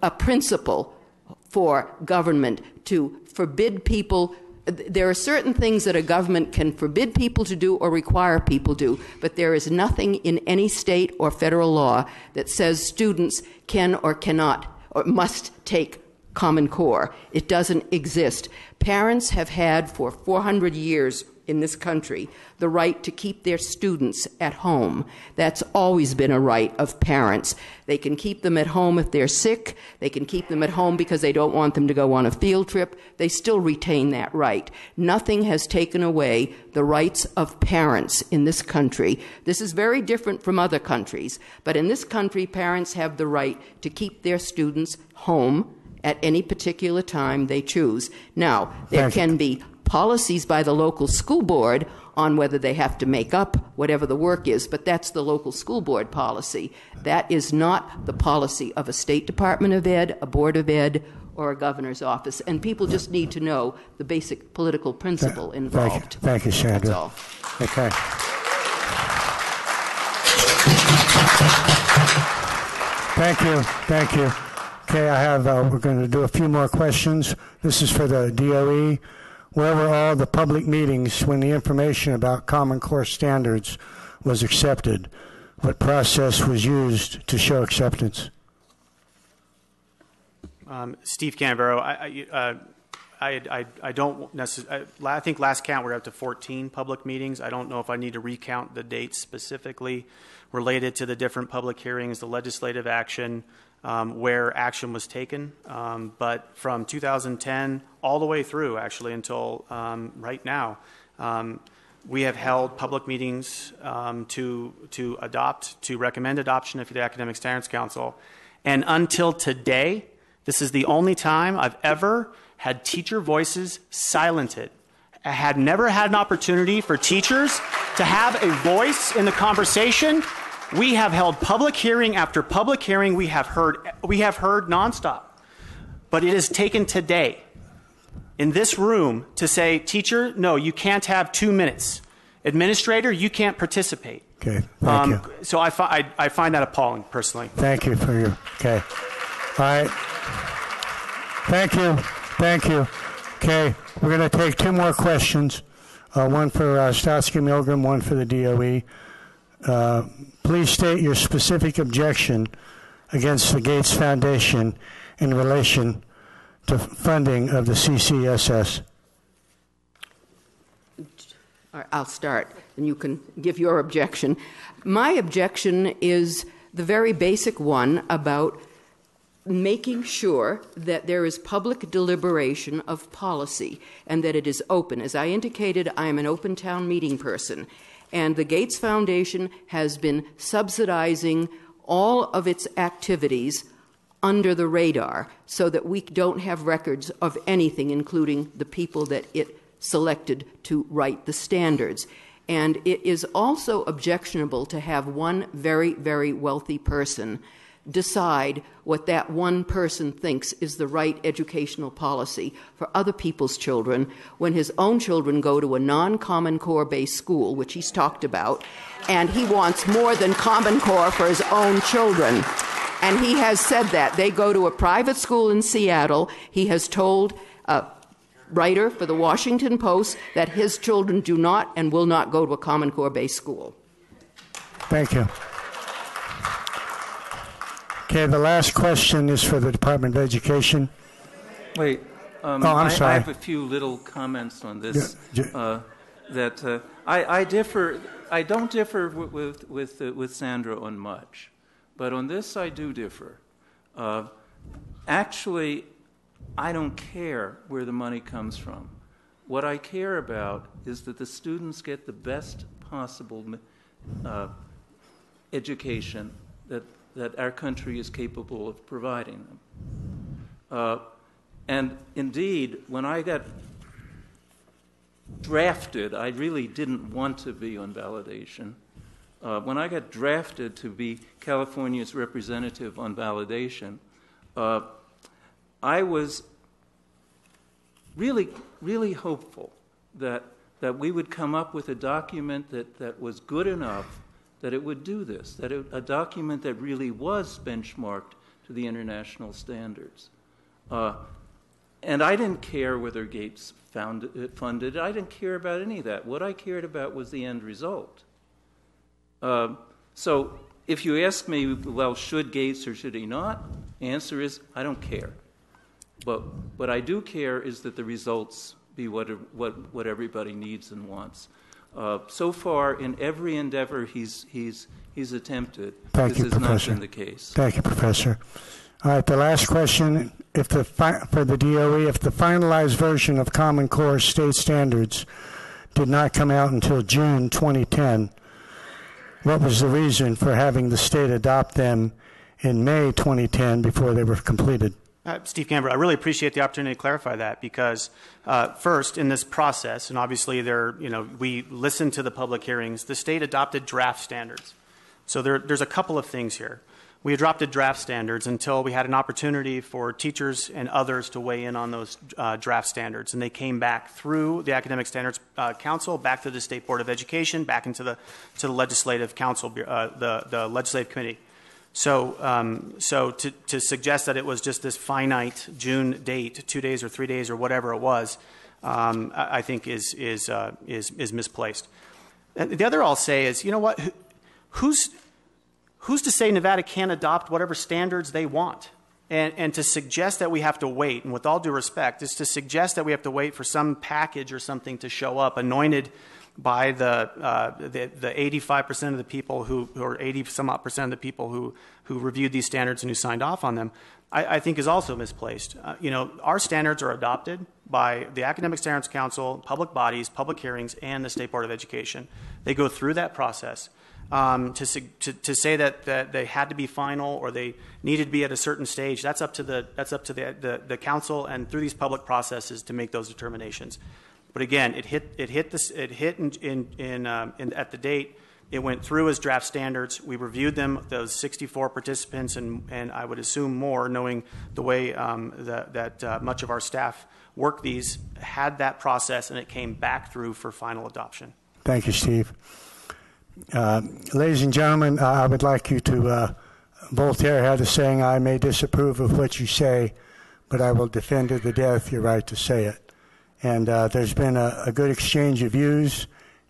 a principle for government to forbid people. There are certain things that a government can forbid people to do or require people to, but there is nothing in any state or federal law that says students can or cannot or must take Common Core. It doesn't exist. Parents have had for 400 years in this country the right to keep their students at home. That's always been a right of parents. They can keep them at home if they're sick. They can keep them at home because they don't want them to go on a field trip. They still retain that right. Nothing has taken away the rights of parents in this country. This is very different from other countries, but in this country, parents have the right to keep their students home at any particular time they choose. Now, there can be policies by the local school board on whether they have to make up whatever the work is, but that's the local school board policy. That is not the policy of a State Department of Ed, a Board of Ed, or a governor's office. And people just need to know the basic political principle involved. Thank you, Sandra. That's all. Okay. Thank you. Okay, we're going to do a few more questions. This is for the DOE. Where were all the public meetings when the information about Common Core standards was accepted? What process was used to show acceptance? Steve Canavero, I don't necessarily, I think last count we're up to 14 public meetings. I don't know if I need to recount the dates specifically related to the different public hearings, the legislative action, where action was taken. But from 2010 all the way through, actually, until right now, we have held public meetings to recommend adoption of the Academic Standards Council. And until today, this is the only time I've ever had teacher voices silented. I had never had an opportunity for teachers to have a voice in the conversation. We have held public hearing after public hearing. We have heard nonstop. But it is taken today in this room to say, teacher, no, you can't have 2 minutes. Administrator, you can't participate. Okay, thank you. So I find that appalling, personally. Thank you for your, okay. All right. Thank you. Okay, we're going to take 2 more questions, one for Stoutsky-Milgram, one for the DOE. Please state your specific objection against the Gates Foundation in relation to funding of the CCSS. All right, I'll start, and you can give your objection. My objection is the very basic one about making sure that there is public deliberation of policy and that it is open. As I indicated, I am an open town meeting person, and the Gates Foundation has been subsidizing all of its activities under the radar so that we don't have records of anything, including the people that it selected to write the standards. And it is also objectionable to have one very, very wealthy person decide what that one person thinks is the right educational policy for other people's children when his own children go to a non-Common Core-based school, which he's talked about, and he wants more than Common Core for his own children. And he has said that. They go to a private school in Seattle. He has told a writer for the Washington Post that his children do not and will not go to a Common Core-based school. Thank you. Okay, the last question is for the Department of Education. Wait. I'm sorry. I have a few little comments on this. I differ. I don't differ with Sandra on much, but on this I do differ. Actually, I don't care where the money comes from. What I care about is that the students get the best possible education that our country is capable of providing them. And indeed, when I got drafted, I really didn't want to be on validation. When I got drafted to be California's representative on validation, I was really, really hopeful that we would come up with a document that was good enough that it would do this, a document that really was benchmarked to the international standards. And I didn't care whether Gates funded it. I didn't care about any of that. What I cared about was the end result. So if you ask me, well, should Gates or should he not? The answer is, I don't care. But what I do care is that the results be what everybody needs and wants. So far, in every endeavor he's attempted, this has not been the case. Thank you, Professor. All right, the last question: for the DOE, if the finalized version of Common Core state standards did not come out until June 2010, what was the reason for having the state adopt them in May 2010 before they were completed? Steve Camber, I really appreciate the opportunity to clarify that because first in this process, and obviously we listened to the public hearings, the state adopted draft standards. So there's a couple of things here. we adopted draft standards until we had an opportunity for teachers and others to weigh in on those draft standards. And they came back through the Academic Standards Council, back to the State Board of Education, back into the Legislative Council, the Legislative Committee. So to suggest that it was just this finite June date, 2 days or 3 days or whatever it was, I think is misplaced. And the other I'll say is, you know what? Who's to say Nevada can't adopt whatever standards they want? And to suggest that we have to wait, and with all due respect, is to suggest that we have to wait for some package or something to show up anointed by the 85% of the people who or 80 some odd percent of the people who reviewed these standards and who signed off on them, I think is also misplaced. Our standards are adopted by the Academic Standards Council, public bodies, public hearings, and the State Board of Education. They go through that process. To say that they had to be final or they needed to be at a certain stage, that's up to the council and through these public processes to make those determinations. But again, it hit at the date. It went through as draft standards. We reviewed them, those 64 participants, and I would assume more, knowing the way that much of our staff work these, had that process, and it came back through for final adoption. Thank you, Steve. Ladies and gentlemen, I would like you to, Voltaire had a saying, I may disapprove of what you say, but I will defend to the death your right to say it. And there's been a good exchange of views,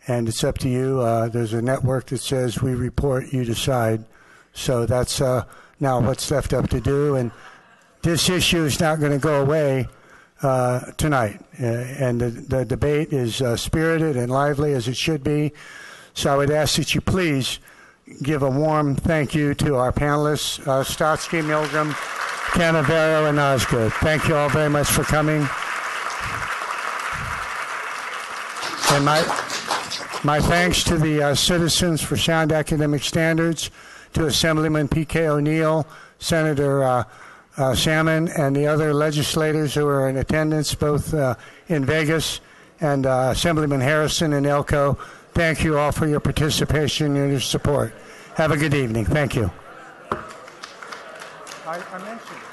and it's up to you. There's a network that says we report, you decide. So that's now what's left up to do. And this issue is not going to go away tonight. And the debate is spirited and lively, as it should be. So I would ask that you please give a warm thank you to our panelists, Stotsky, Milgram, Canavero, and Osgood. Thank you all very much for coming. And my thanks to the Citizens for Sound Academic Standards, to Assemblyman P.K. O'Neill, Senator Salmon, and the other legislators who are in attendance, both in Vegas, and Assemblyman Harrison and Elko. Thank you all for your participation and your support. Have a good evening. Thank you. I mentioned it.